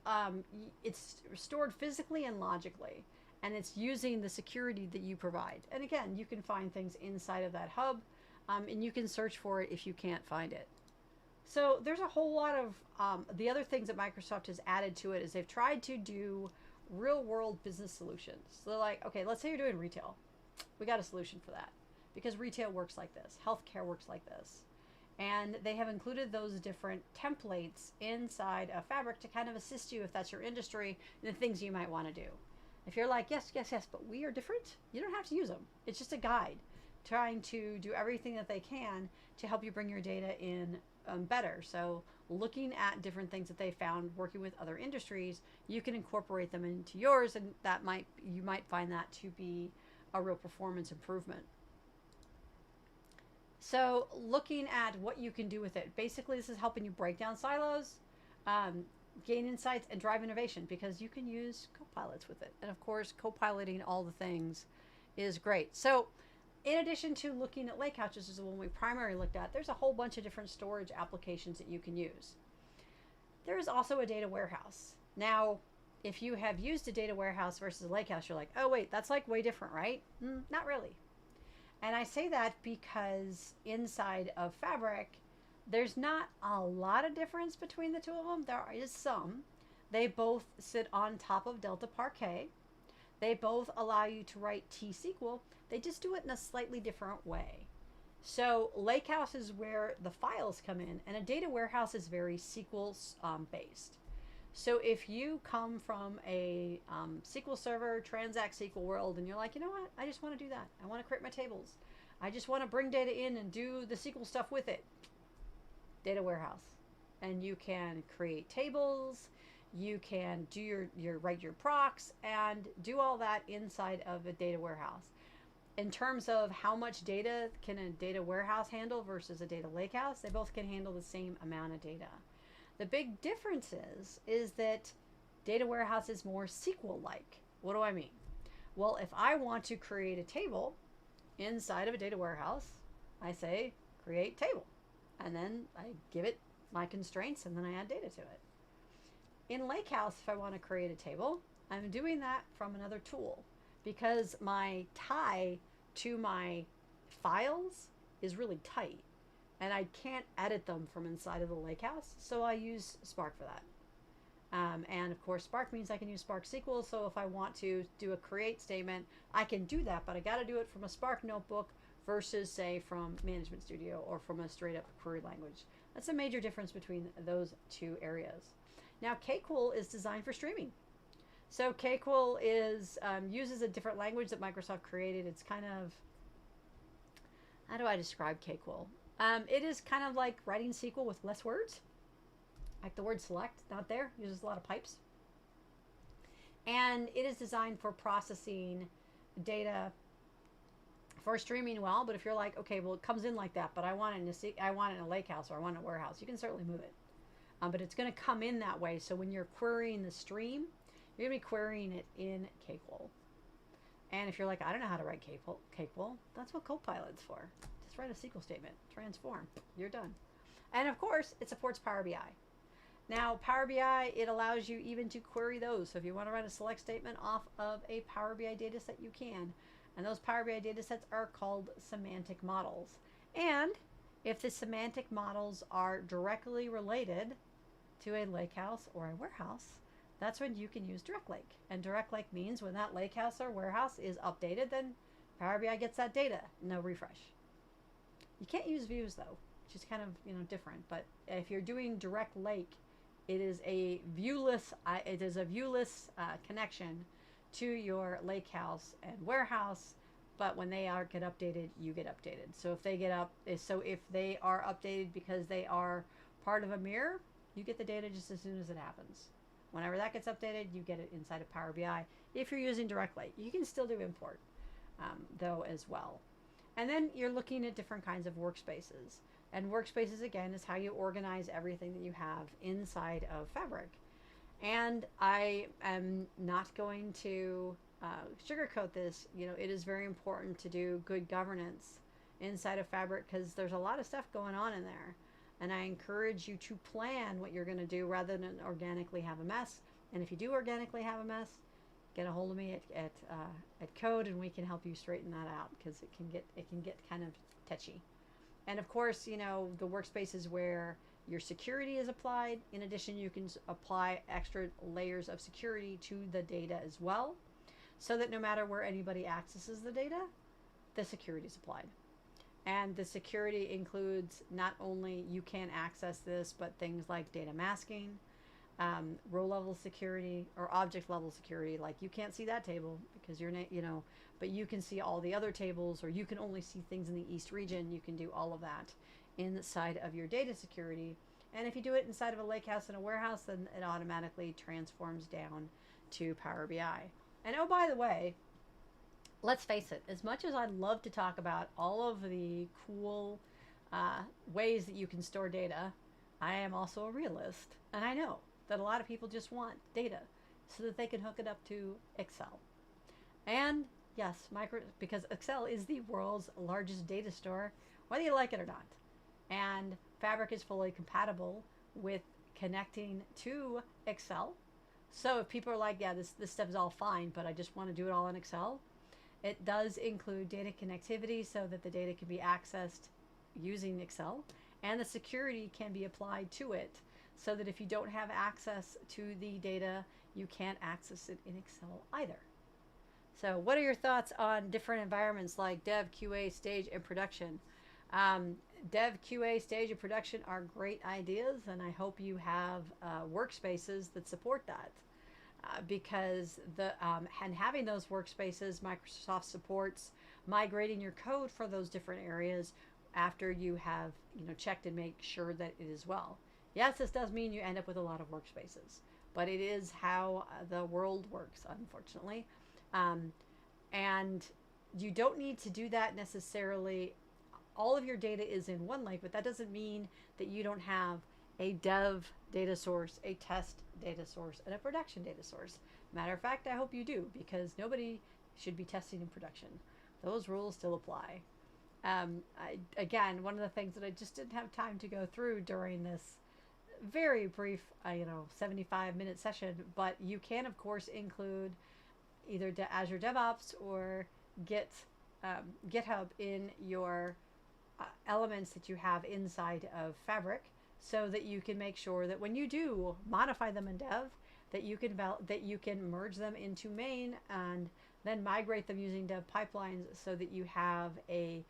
B: it's stored physically and logically, and it's using the security that you provide. And again, you can find things inside of that hub, and you can search for it if you can't find it. So there's a whole lot of the other things that Microsoft has added to it is they've tried to do real world business solutions. So they're like, okay, let's say you're doing retail. We got a solution for that because retail works like this. Healthcare works like this. And they have included those different templates inside of Fabric to kind of assist you if that's your industry and the things you might want to do. If you're like, yes, yes, yes, but we are different, you don't have to use them. It's just a guide trying to do everything that they can to help you bring your data in better. So looking at different things that they found working with other industries, you can incorporate them into yours, and you might find that to be a real performance improvement. So looking at what you can do with it, basically this is helping you break down silos, gain insights, and drive innovation, because you can use copilots with it. And of course, copiloting all the things is great. So in addition to looking at lakehouses, which is the one we primarily looked at, there's a whole bunch of different storage applications that you can use. There is also a data warehouse. Now, if you have used a data warehouse versus a lakehouse, you're like, oh wait, that's like way different, right? Not really. And I say that because inside of Fabric, there's not a lot of difference between the two of them. There is some. They both sit on top of Delta Parquet. They both allow you to write T-SQL. They just do it in a slightly different way. So Lakehouse is where the files come in, and a data warehouse is very SQL based. So if you come from a SQL Server, Transact SQL world, and you're like, you know what, I just want to do that. I want to create my tables. I just want to bring data in and do the SQL stuff with it. Data warehouse. And you can create tables. You can do write your procs and do all that inside of a data warehouse. In terms of how much data can a data warehouse handle versus a data lakehouse, they both can handle the same amount of data. The big difference is that data warehouse is more SQL-like. What do I mean? Well, if I want to create a table inside of a data warehouse, I say create table, and then I give it my constraints, and then I add data to it. In Lakehouse, if I want to create a table, I'm doing that from another tool, because my tie to my files is really tight, and I can't edit them from inside of the Lakehouse, so I use Spark for that. And of course, Spark means I can use Spark SQL, so if I want to do a create statement, I can do that, but I got to do it from a Spark notebook versus, say, from Management Studio or from a straight-up query language. That's a major difference between those two areas. Now, KQL is designed for streaming. So KQL is uses a different language that Microsoft created. It's kind of, how do I describe KQL? It is kind of like writing SQL with less words. Like the word select, not there, uses a lot of pipes. And it is designed for processing data for streaming well, but if you're like, okay, well, it comes in like that, but I want it in a lakehouse, or I want it in a warehouse, you can certainly move it. But it's going to come in that way. So when you're querying the stream, you're going to be querying it in KQL. And if you're like, I don't know how to write KQL, that's what Copilot's for. Just write a SQL statement, transform, you're done. And of course, it supports Power BI. Now, Power BI, it allows you even to query those. So if you want to write a select statement off of a Power BI data set, you can. And those Power BI data sets are called semantic models. And if the semantic models are directly related to a lakehouse or a warehouse, that's when you can use Direct Lake. And Direct Lake means when that lakehouse or warehouse is updated, then Power BI gets that data, no refresh. You can't use views though, which is kind of different. But if you're doing Direct Lake, it is a viewless connection to your lakehouse and warehouse. but when they are get updated, you get updated. So if they get up, so if they are updated because they are part of a mirror, you get the data just as soon as it happens. Whenever that gets updated, you get it inside of Power BI. If you're using directly, you can still do import, though, as well. And then you're looking at different kinds of workspaces. And workspaces, again, is how you organize everything that you have inside of Fabric. And I am not going to sugarcoat this. You know, it is very important to do good governance inside of Fabric because there's a lot of stuff going on in there. And I encourage you to plan what you're going to do rather than organically have a mess. And if you do organically have a mess, get a hold of me at Code, and we can help you straighten that out because it can get kind of touchy. And of course, you know, the workspaces where your security is applied. In addition, you can apply extra layers of security to the data as well, so that no matter where anybody accesses the data, the security is applied. And the security includes not only you can't access this, but things like data masking, row level security, or object level security. Like you can't see that table because you're, you know, but you can see all the other tables, or you can only see things in the East region. You can do all of that inside of your data security. And if you do it inside of a lakehouse and a warehouse, then it automatically transforms down to Power BI. And oh, by the way, let's face it, as much as I'd love to talk about all of the cool ways that you can store data, I am also a realist. And I know that a lot of people just want data so that they can hook it up to Excel. And yes, because Excel is the world's largest data store, whether you like it or not. And Fabric is fully compatible with connecting to Excel. So if people are like, yeah, this stuff is all fine, but I just want to do it all in Excel, it does include data connectivity so that the data can be accessed using Excel, and the security can be applied to it so that if you don't have access to the data, you can't access it in Excel either. So what are your thoughts on different environments like dev, QA, stage, and production? Dev, QA, stage, and production are great ideas, and I hope you have workspaces that support that. Because and having those workspaces, Microsoft supports migrating your code for those different areas after you have, you know, checked and make sure that it is well. Yes, this does mean you end up with a lot of workspaces, but it is how the world works, unfortunately. And you don't need to do that necessarily. All of your data is in OneLake, but that doesn't mean that you don't have a dev data source, a test data source, and a production data source. Matter of fact, I hope you do, because nobody should be testing in production. Those rules still apply. Again, one of the things that I just didn't have time to go through during this very brief, 75-minute session, but you can, of course, include either Azure DevOps or GitHub in your elements that you have inside of Fabric, so that you can make sure that when you do modify them in dev, that you can merge them into main and then migrate them using dev pipelines, so that you have a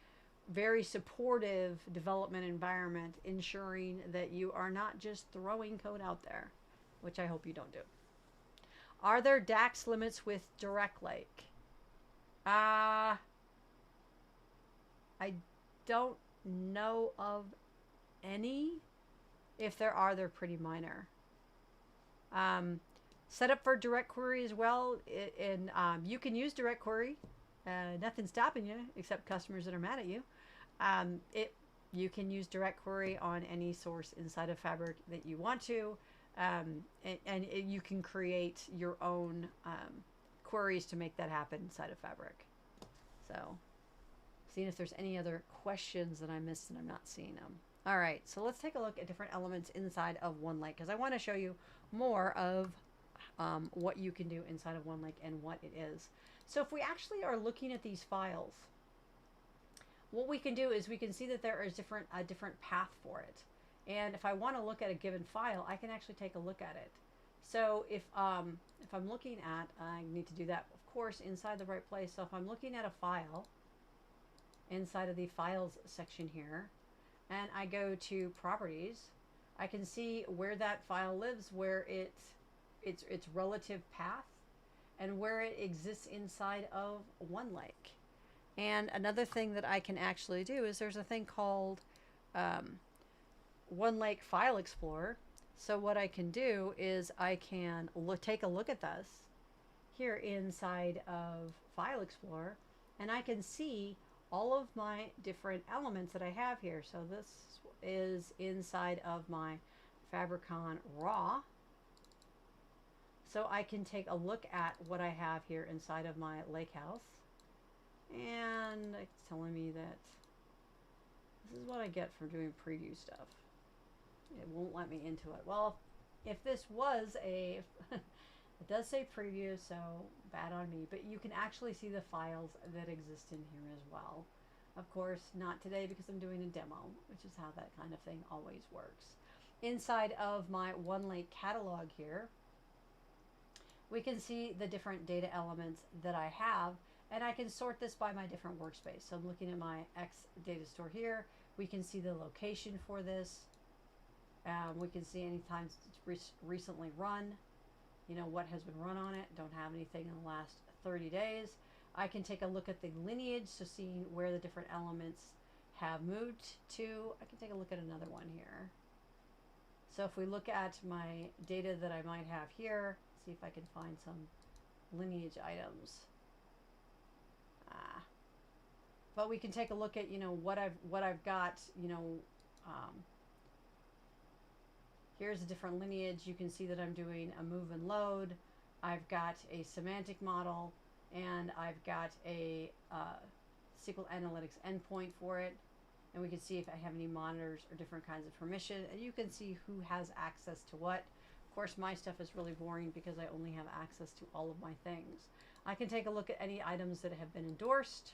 B: very supportive development environment, ensuring that you are not just throwing code out there, which I hope you don't do. Are there DAX limits with Direct Lake? I don't know of any. If there are, they're pretty minor. Set up for direct query as well, and you can use direct query. Nothing's stopping you except customers that are mad at you. You can use direct query on any source inside of Fabric that you want to, and you can create your own queries to make that happen inside of Fabric. So, seeing if there's any other questions that I missed and I'm not seeing them. All right, so let's take a look at different elements inside of OneLake, because I want to show you more of what you can do inside of OneLake and what it is. So if we actually are looking at these files, what we can do is we can see that there is a different path for it. And if I want to look at a given file, I can actually take a look at it. So if I'm looking at, I need to do that, of course, inside the right place. So if I'm looking at a file inside of the files section here, and I go to properties, I can see where that file lives, where its relative path, and where it exists inside of OneLake. And another thing that I can actually do is there's a thing called OneLake File Explorer. So what I can do is I can take a look at this here inside of File Explorer, and I can see all of my different elements that I have here. So this is inside of my Fabricon raw. So I can take a look at what I have here inside of my lake house. And it's telling me that this is what I get for doing preview stuff. It won't let me into it. Well, if this was a, it does say preview, so bad on me, but you can actually see the files that exist in here as well. Of course, not today because I'm doing a demo, which is how that kind of thing always works. Inside of my OneLake catalog here, we can see the different data elements that I have, and I can sort this by my different workspace. So I'm looking at my X data store here. We can see the location for this. We can see any times it's recently run, you know, what has been run on it. Don't have anything in the last 30 days. I can take a look at the lineage, so seeing where the different elements have moved to. I can take a look at another one here. So if we look at my data that I might have here, see if I can find some lineage items. But we can take a look at, you know, what I've got, you know, here's a different lineage. You can see that I'm doing a move and load. I've got a semantic model, and I've got a SQL Analytics endpoint for it. And we can see if I have any monitors or different kinds of permission. And you can see who has access to what. Of course, my stuff is really boring because I only have access to all of my things. I can take a look at any items that have been endorsed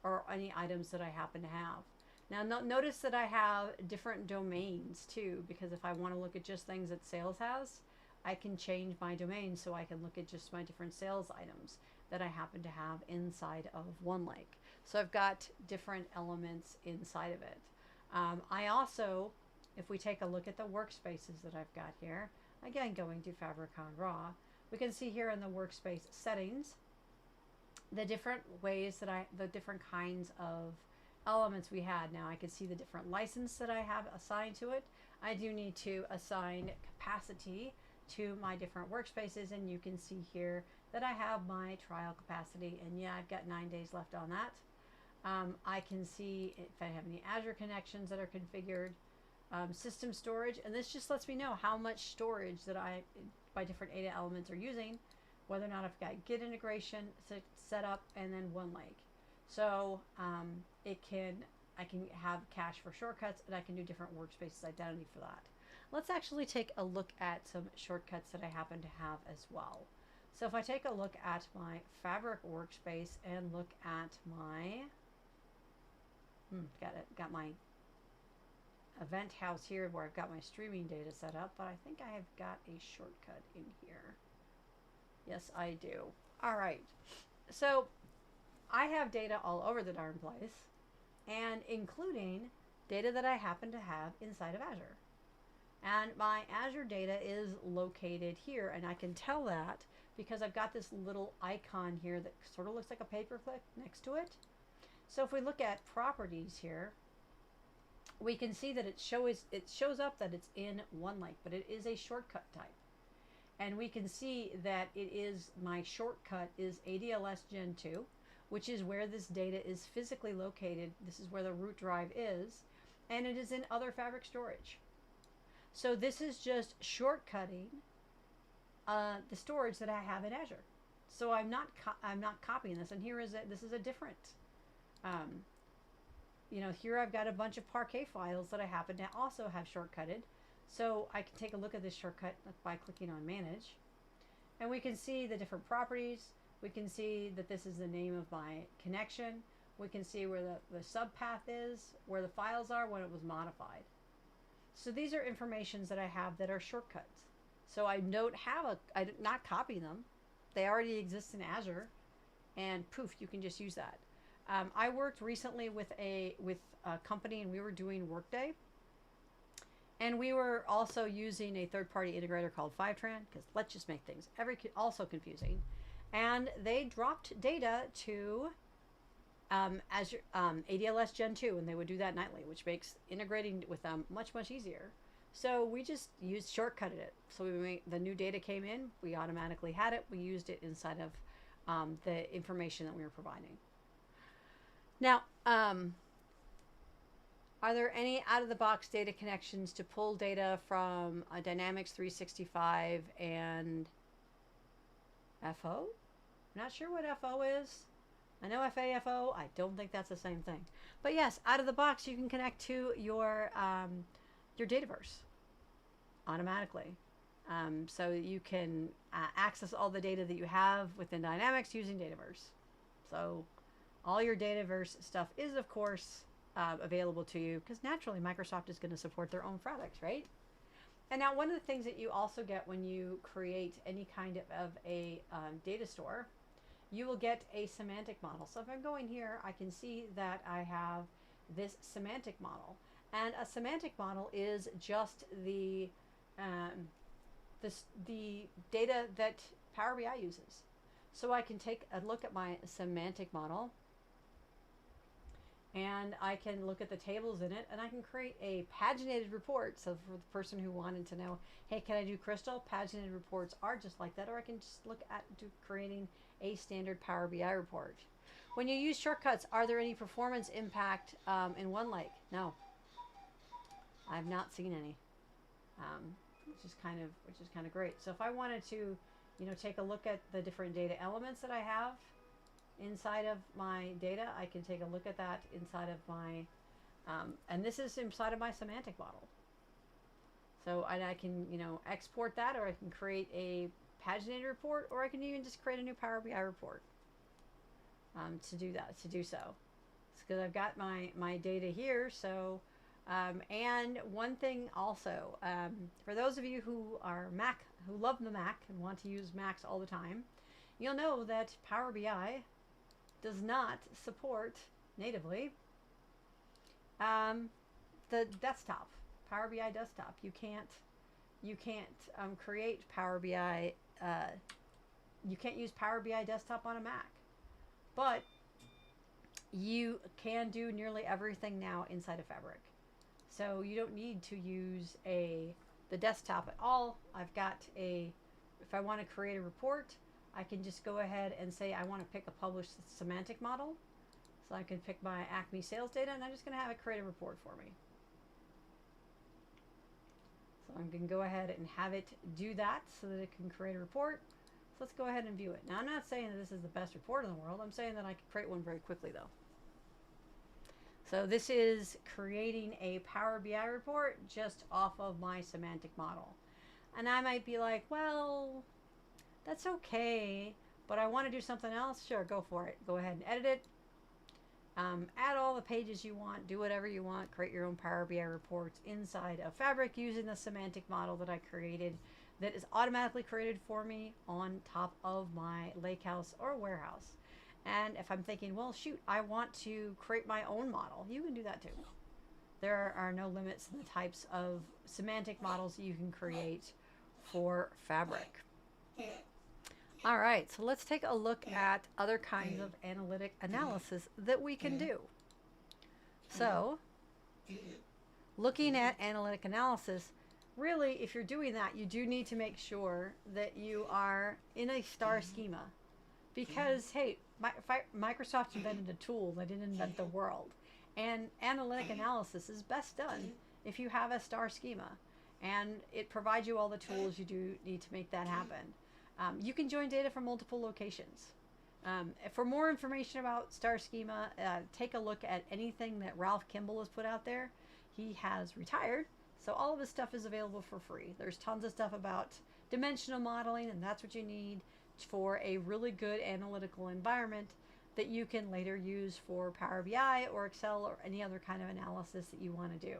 B: or any items that I happen to have. Now, notice that I have different domains too, because if I want to look at just things that sales has, I can change my domain so I can look at just my different sales items that I happen to have inside of OneLake. So I've got different elements inside of it. I also, if we take a look at the workspaces that I've got here, again, going to Fabricon Raw, we can see here in the workspace settings, the different ways that the different kinds of elements we had. Now I can see the different license that I have assigned to it. I do need to assign capacity to my different workspaces, and you can see here that I have my trial capacity, and yeah, I've got 9 days left on that. I can see if I have any Azure connections that are configured, system storage, and this just lets me know how much storage that my different data elements are using, whether or not I've got Git integration set up, and then OneLake. So I can have cache for shortcuts, and I can do different workspaces identity for that. Let's actually take a look at some shortcuts that I happen to have as well. So if I take a look at my Fabric workspace and look at my got my event house here where I've got my streaming data set up, but I think I have got a shortcut in here. Yes, I do. All right. So I have data all over the darn place, and including data that I happen to have inside of Azure. And my Azure data is located here, and I can tell that because I've got this little icon here that sort of looks like a paperclip next to it. So if we look at properties here, we can see that it shows up that it's in OneLake, but it is a shortcut type. And we can see that my shortcut is ADLS Gen 2, which is where this data is physically located. This is where the root drive is, and it is in other Fabric storage. So this is just shortcutting the storage that I have in Azure. So I'm not copying this, and this is a different. Here I've got a bunch of Parquet files that I happen to also have shortcutted. So I can take a look at this shortcut by clicking on Manage. And we can see the different properties. We can see that this is the name of my connection. We can see where the subpath is, where the files are, when it was modified. So these are informations that I have that are shortcuts. So I did not copy them. They already exist in Azure, and poof, you can just use that. I worked recently with a company, and we were doing Workday. And we were also using a third-party integrator called Fivetran, because let's just make things also confusing. And they dropped data to Azure ADLS Gen 2, and they would do that nightly, which makes integrating with them much, much easier. So we just shortcutted it. So the new data came in, we automatically had it, we used it inside of the information that we were providing. Now, are there any out-of-the-box data connections to pull data from Dynamics 365 and FO? I'm not sure what FO is. I know FAFO. I don't think that's the same thing. But yes, out of the box, you can connect to your Dataverse automatically. So you can access all the data that you have within Dynamics using Dataverse. So all your Dataverse stuff is, of course, available to you, because naturally Microsoft is going to support their own products, right? And now one of the things that you also get when you create any kind of a data store, you will get a semantic model. So if I'm going here, I can see that I have this semantic model. And a semantic model is just the data that Power BI uses. So I can take a look at my semantic model, and I can look at the tables in it, and I can create a paginated report. So for the person who wanted to know, hey, can I do Crystal? Paginated reports are just like that. Or I can just look at creating a standard Power BI report. When you use shortcuts, are there any performance impact in OneLake? No, I've not seen any, which is kind of great. So if I wanted to, take a look at the different data elements that I have inside of my data, I can take a look at that inside of my, and this is inside of my semantic model. So I can, export that, or I can create a paginated report, or I can even just create a new Power BI report to do so. Because I've got my data here. So, and one thing also, for those of you who are who love the Mac and want to use Macs all the time, you'll know that Power BI does not support natively the desktop, Power BI desktop. You can't create Power BI. You can't use Power BI desktop on a Mac, but you can do nearly everything now inside of Fabric. So you don't need to use the desktop at all. If I want to create a report, I can just go ahead and say I want to pick a published semantic model. So I can pick my Acme sales data, and I'm just going to have it create a report for me. So I'm going to go ahead and have it do that so that it can create a report. So let's go ahead and view it. Now, I'm not saying that this is the best report in the world. I'm saying that I can create one very quickly, though. So this is creating a Power BI report just off of my semantic model. And I might be like, well, that's okay, but I want to do something else. Sure, go for it. Go ahead and edit it. Add all the pages you want. Do whatever you want. Create your own Power BI reports inside of Fabric using the semantic model that I created, that is automatically created for me on top of my lakehouse or warehouse. And if I'm thinking, well, shoot, I want to create my own model, you can do that too. There are no limits to the types of semantic models that you can create for Fabric. All right, so let's take a look at other kinds of analytic analysis that we can do. So, looking at analytic analysis, really, if you're doing that, you do need to make sure that you are in a star schema. Because, hey, Microsoft invented a tool, they didn't invent the world. And analytic analysis is best done if you have a star schema. And it provides you all the tools you do need to make that happen. You can join data from multiple locations. For more information about star schema, take a look at anything that Ralph Kimball has put out there. He has retired, so all of his stuff is available for free. There's tons of stuff about dimensional modeling, and that's what you need for a really good analytical environment that you can later use for Power BI or Excel or any other kind of analysis that you want to do.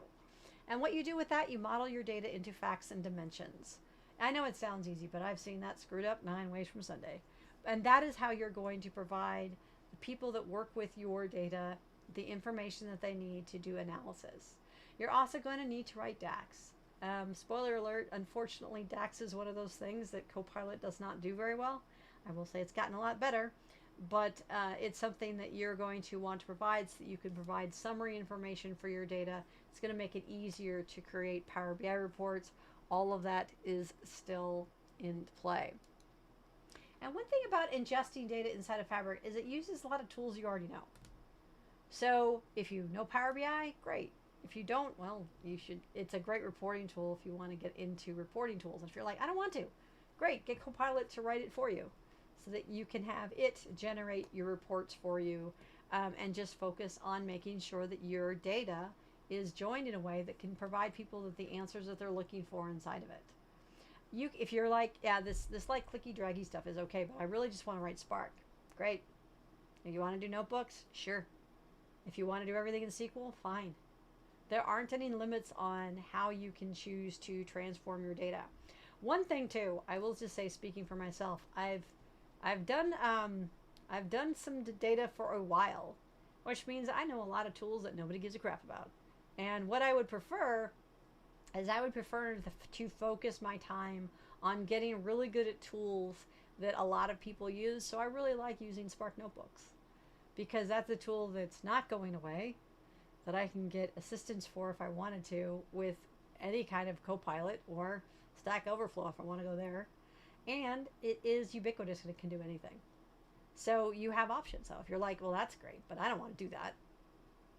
B: And what you do with that, you model your data into facts and dimensions. I know it sounds easy, but I've seen that screwed up 9 ways from Sunday. And that is how you're going to provide the people that work with your data the information that they need to do analysis. You're also going to need to write DAX. Spoiler alert, unfortunately, DAX is one of those things that Copilot does not do very well. I will say it's gotten a lot better, but it's something that you're going to want to provide so that you can provide summary information for your data. It's going to make it easier to create Power BI reports. All of that is still in play. And one thing about ingesting data inside of Fabric is it uses a lot of tools you already know. So if you know Power BI, great. If you don't, well, you should. It's a great reporting tool if you want to get into reporting tools. And if you're like, I don't want to, great, get Copilot to write it for you so that you can have it generate your reports for you, and just focus on making sure that your data is joined in a way that can provide people with the answers that they're looking for inside of it. If you're like, yeah, this like clicky draggy stuff is okay, but I really just want to write Spark, great. If you want to do notebooks, sure. If you want to do everything in SQL, fine. There aren't any limits on how you can choose to transform your data. One thing too, I will just say, speaking for myself, I've done some data for a while, which means I know a lot of tools that nobody gives a crap about. And what I would prefer is to focus my time on getting really good at tools that a lot of people use. So I really like using Spark Notebooks because that's a tool that's not going away, that I can get assistance for if I wanted to with any kind of Copilot or Stack Overflow if I want to go there. And it is ubiquitous and it can do anything. So you have options. So if you're like, well, that's great, but I don't want to do that,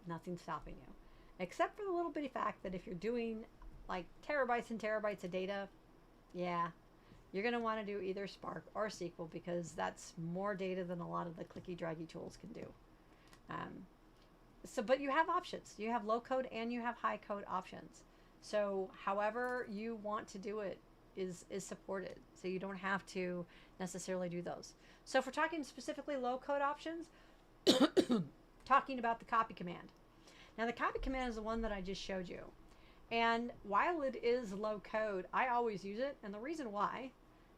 B: nothing's stopping you. Except for the little bitty fact that if you're doing like terabytes and terabytes of data, yeah, you're going to want to do either Spark or SQL because that's more data than a lot of the clicky draggy tools can do. But you have options. You have low code and you have high code options. So however you want to do it is supported. So you don't have to necessarily do those. So if we're talking specifically low code options, talking about the copy command. Now the copy command is the one that I just showed you. And while it is low code, I always use it. And the reason why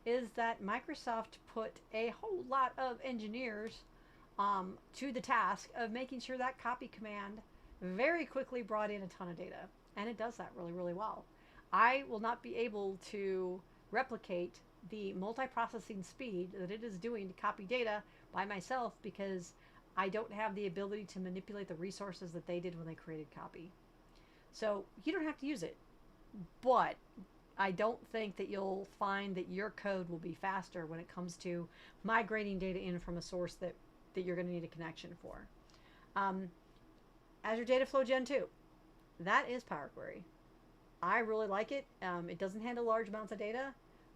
B: is that Microsoft put a whole lot of engineers to the task of making sure that copy command very quickly brought in a ton of data. And it does that really, really well. I will not be able to replicate the multiprocessing speed that it is doing to copy data by myself because I don't have the ability to manipulate the resources that they did when they created copy. So you don't have to use it, but I don't think that you'll find that your code will be faster when it comes to migrating data in from a source that you're going to need a connection for. Azure Data Flow Gen 2, that is Power Query. I really like it. It doesn't handle large amounts of data,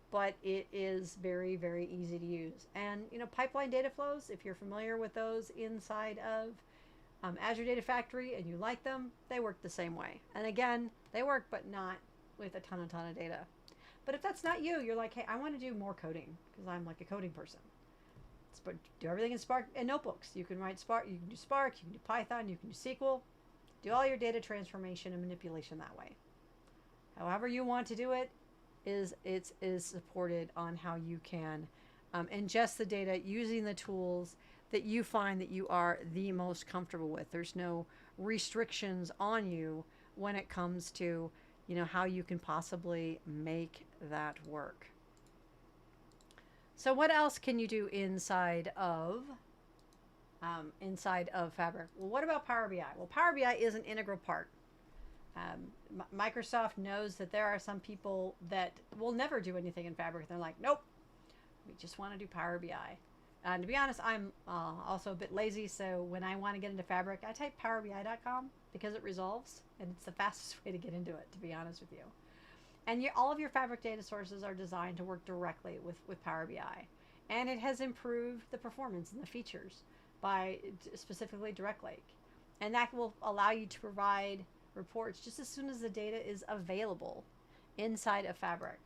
B: but it is very, very easy to use. And pipeline data flows, if you're familiar with those inside of Azure Data Factory and you like them, they work the same way. And again, they work, but not with a ton of data. But if that's not you, you're like, hey, I want to do more coding because I'm like a coding person. But do everything in Spark and notebooks. You can write Spark, you can do Spark, you can do Python, you can do SQL. Do all your data transformation and manipulation that way. However you want to do it is supported on how you can ingest the data using the tools that you find that you are the most comfortable with. There's no restrictions on you when it comes to how you can possibly make that work. So what else can you do inside of Fabric? Well, what about Power BI? Well, Power BI is an integral part. Microsoft knows that there are some people that will never do anything in Fabric. They're like, nope, we just want to do Power BI. To be honest, I'm also a bit lazy, so when I want to get into Fabric, I type powerbi.com because it resolves, and it's the fastest way to get into it, to be honest with you. And all of your Fabric data sources are designed to work directly with Power BI. And it has improved the performance and the features by specifically Direct Lake. And that will allow you to provide reports just as soon as the data is available inside of Fabric.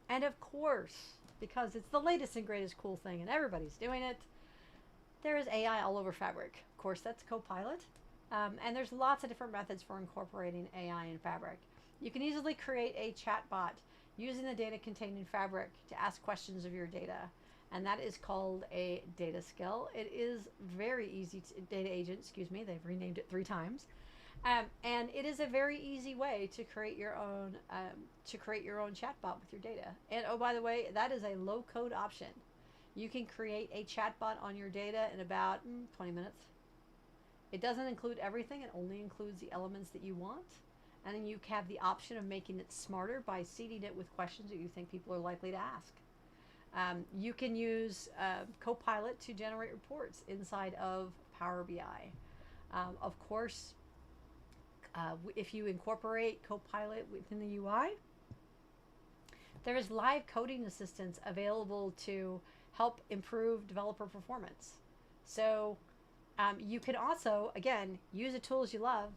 B: And of course, because it's the latest and greatest cool thing and everybody's doing it, there is AI all over Fabric. Of course, that's Copilot. And there's lots of different methods for incorporating AI in Fabric. You can easily create a chatbot using the data contained in Fabric to ask questions of your data. And that is called a data skill. It is very easy data agent, they've renamed it 3 times. And it is a very easy way to create your own chatbot with your data. And oh, by the way, that is a low code option. You can create a chatbot on your data in about 20 minutes. It doesn't include everything. It only includes the elements that you want. And then you have the option of making it smarter by seeding it with questions that you think people are likely to ask. You can use Copilot to generate reports inside of Power BI. Of course, if you incorporate Copilot within the UI, there is live coding assistance available to help improve developer performance. So you can also, again, use the tools you love.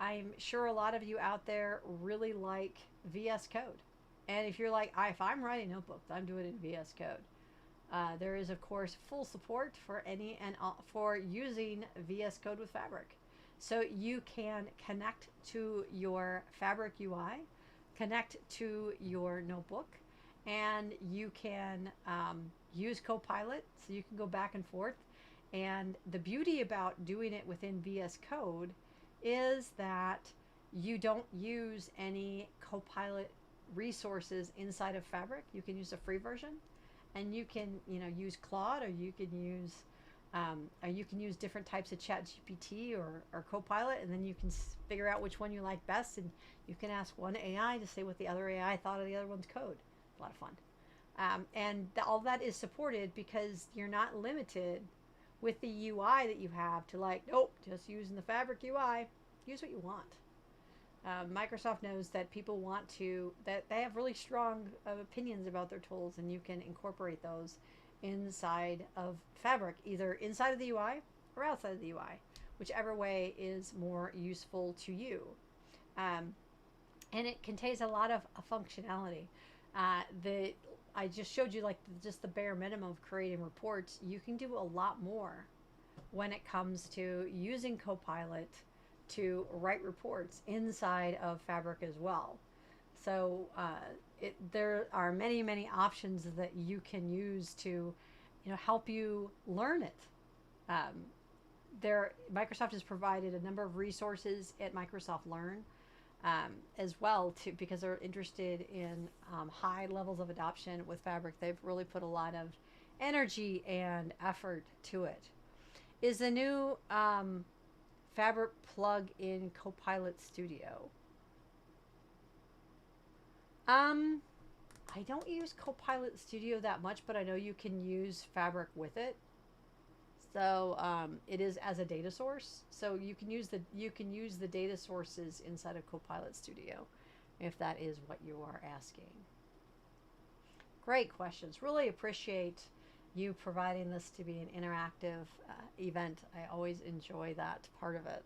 B: I'm sure a lot of you out there really like VS Code. And if you're like, if I'm writing notebooks, I'm doing it in VS Code. There is, of course, full support for any and all, for using VS Code with Fabric. So you can connect to your Fabric UI, connect to your notebook, and you can use Copilot, so you can go back and forth. And the beauty about doing it within VS Code is that you don't use any Copilot resources inside of Fabric. You can use a free version, and you can use Claude, or you can use different types of ChatGPT or Copilot, and then you can figure out which one you like best, and you can ask one AI to say what the other AI thought of the other one's code. A lot of fun. All that is supported because you're not limited with the UI that you have to nope, just using the Fabric UI. Use what you want. Microsoft knows that people that they have really strong opinions about their tools, and you can incorporate those inside of Fabric, either inside of the UI or outside of the UI, whichever way is more useful to you. And it contains a lot of functionality. I just showed you just the bare minimum of creating reports. You can do a lot more when it comes to using Copilot to write reports inside of Fabric as well. So there are many, many options that you can use to help you learn it. Microsoft has provided a number of resources at Microsoft Learn as well, because they're interested in high levels of adoption with Fabric. They've really put a lot of energy and effort to it. Is the new Fabric plug in Copilot Studio? I don't use Copilot Studio that much, but I know you can use Fabric with it. So it is as a data source. So you can use the data sources inside of Copilot Studio, if that is what you are asking. Great questions. Really appreciate you providing this to be an interactive event. I always enjoy that part of it.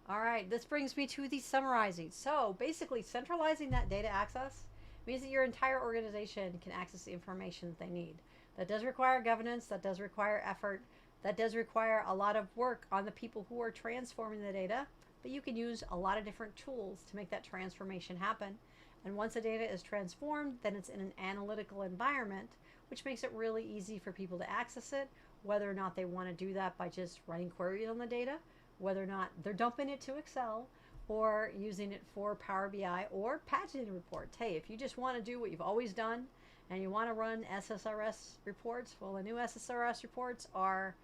B: All right, this brings me to the summarizing. So basically, centralizing that data access means that your entire organization can access the information that they need. That does require governance, that does require effort, that does require a lot of work on the people who are transforming the data, but you can use a lot of different tools to make that transformation happen. And once the data is transformed, then it's in an analytical environment, which makes it really easy for people to access it, whether or not they want to do that by just running queries on the data, whether or not they're dumping it to Excel, or using it for Power BI or paginated reports. Hey, if you just want to do what you've always done and you want to run SSRS reports, well, the new SSRS reports are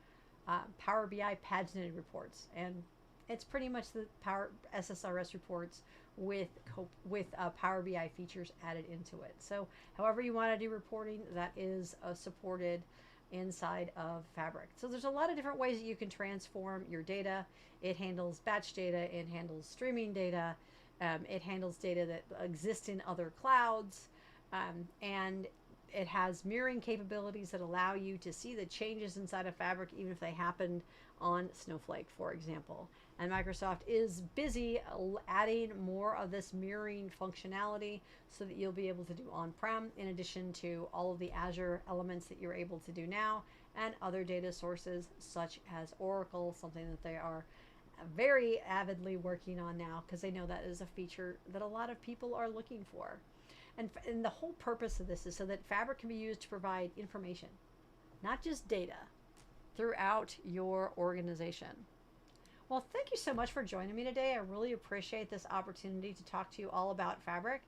B: Power BI paginated reports, and it's pretty much the Power SSRS reports with Power BI features added into it. So however you want to do reporting, that is supported inside of Fabric. So there's a lot of different ways that you can transform your data. It handles batch data, it handles streaming data, it handles data that exists in other clouds, and it has mirroring capabilities that allow you to see the changes inside of Fabric, even if they happened on Snowflake, for example. And Microsoft is busy adding more of this mirroring functionality so that you'll be able to do on-prem, in addition to all of the Azure elements that you're able to do now, and other data sources such as Oracle, something that they are very avidly working on now, because they know that is a feature that a lot of people are looking for. And the whole purpose of this is so that Fabric can be used to provide information, not just data, throughout your organization. Well, thank you so much for joining me today. I really appreciate this opportunity to talk to you all about Fabric.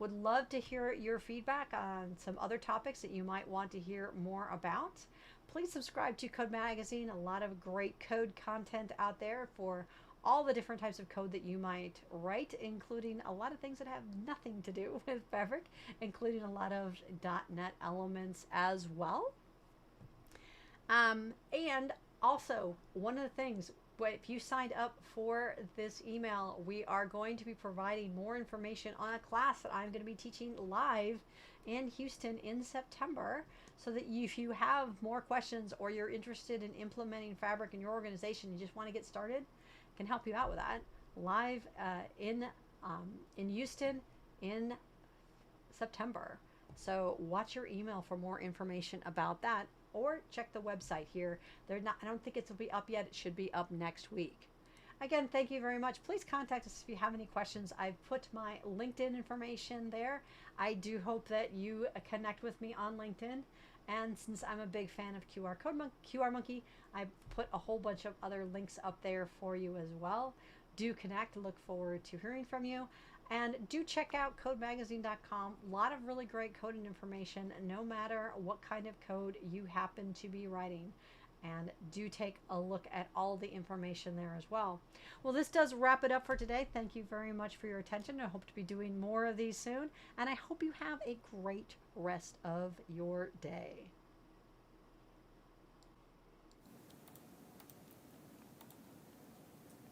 B: Would love to hear your feedback on some other topics that you might want to hear more about. Please subscribe to Code Magazine. A lot of great code content out there for all the different types of code that you might write, including a lot of things that have nothing to do with Fabric, including a lot of .NET elements as well. And also, one of the things, if you signed up for this email, we are going to be providing more information on a class that I'm going to be teaching live in Houston in September, so that if you have more questions or you're interested in implementing Fabric in your organization, you just want to get started, can help you out with that. Live in Houston in September. So watch your email for more information about that, or check the website here. I don't think it'll be up yet. It should be up next week. Again, thank you very much. Please contact us if you have any questions. I've put my LinkedIn information there. I do hope that you connect with me on LinkedIn. And since I'm a big fan of QR Monkey, I put a whole bunch of other links up there for you as well. Do connect. Look forward to hearing from you. And do check out codemagazine.com. A lot of really great coding information, no matter what kind of code you happen to be writing. And do take a look at all the information there as well. Well, this does wrap it up for today. Thank you very much for your attention. I hope to be doing more of these soon. And I hope you have a great rest of your day.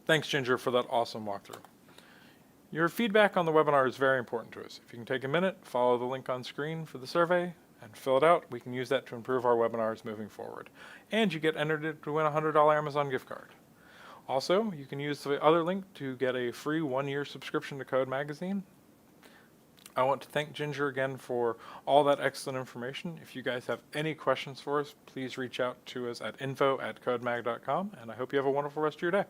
A: Thanks, Ginger, for that awesome walkthrough. Your feedback on the webinar is very important to us. If you can take a minute, follow the link on screen for the survey and fill it out. We can use that to improve our webinars moving forward. And you get entered to win a $100 Amazon gift card. Also, you can use the other link to get a free 1-year subscription to Code Magazine. I want to thank Ginger again for all that excellent information. If you guys have any questions for us, please reach out to us at info@codemag.com, and I hope you have a wonderful rest of your day.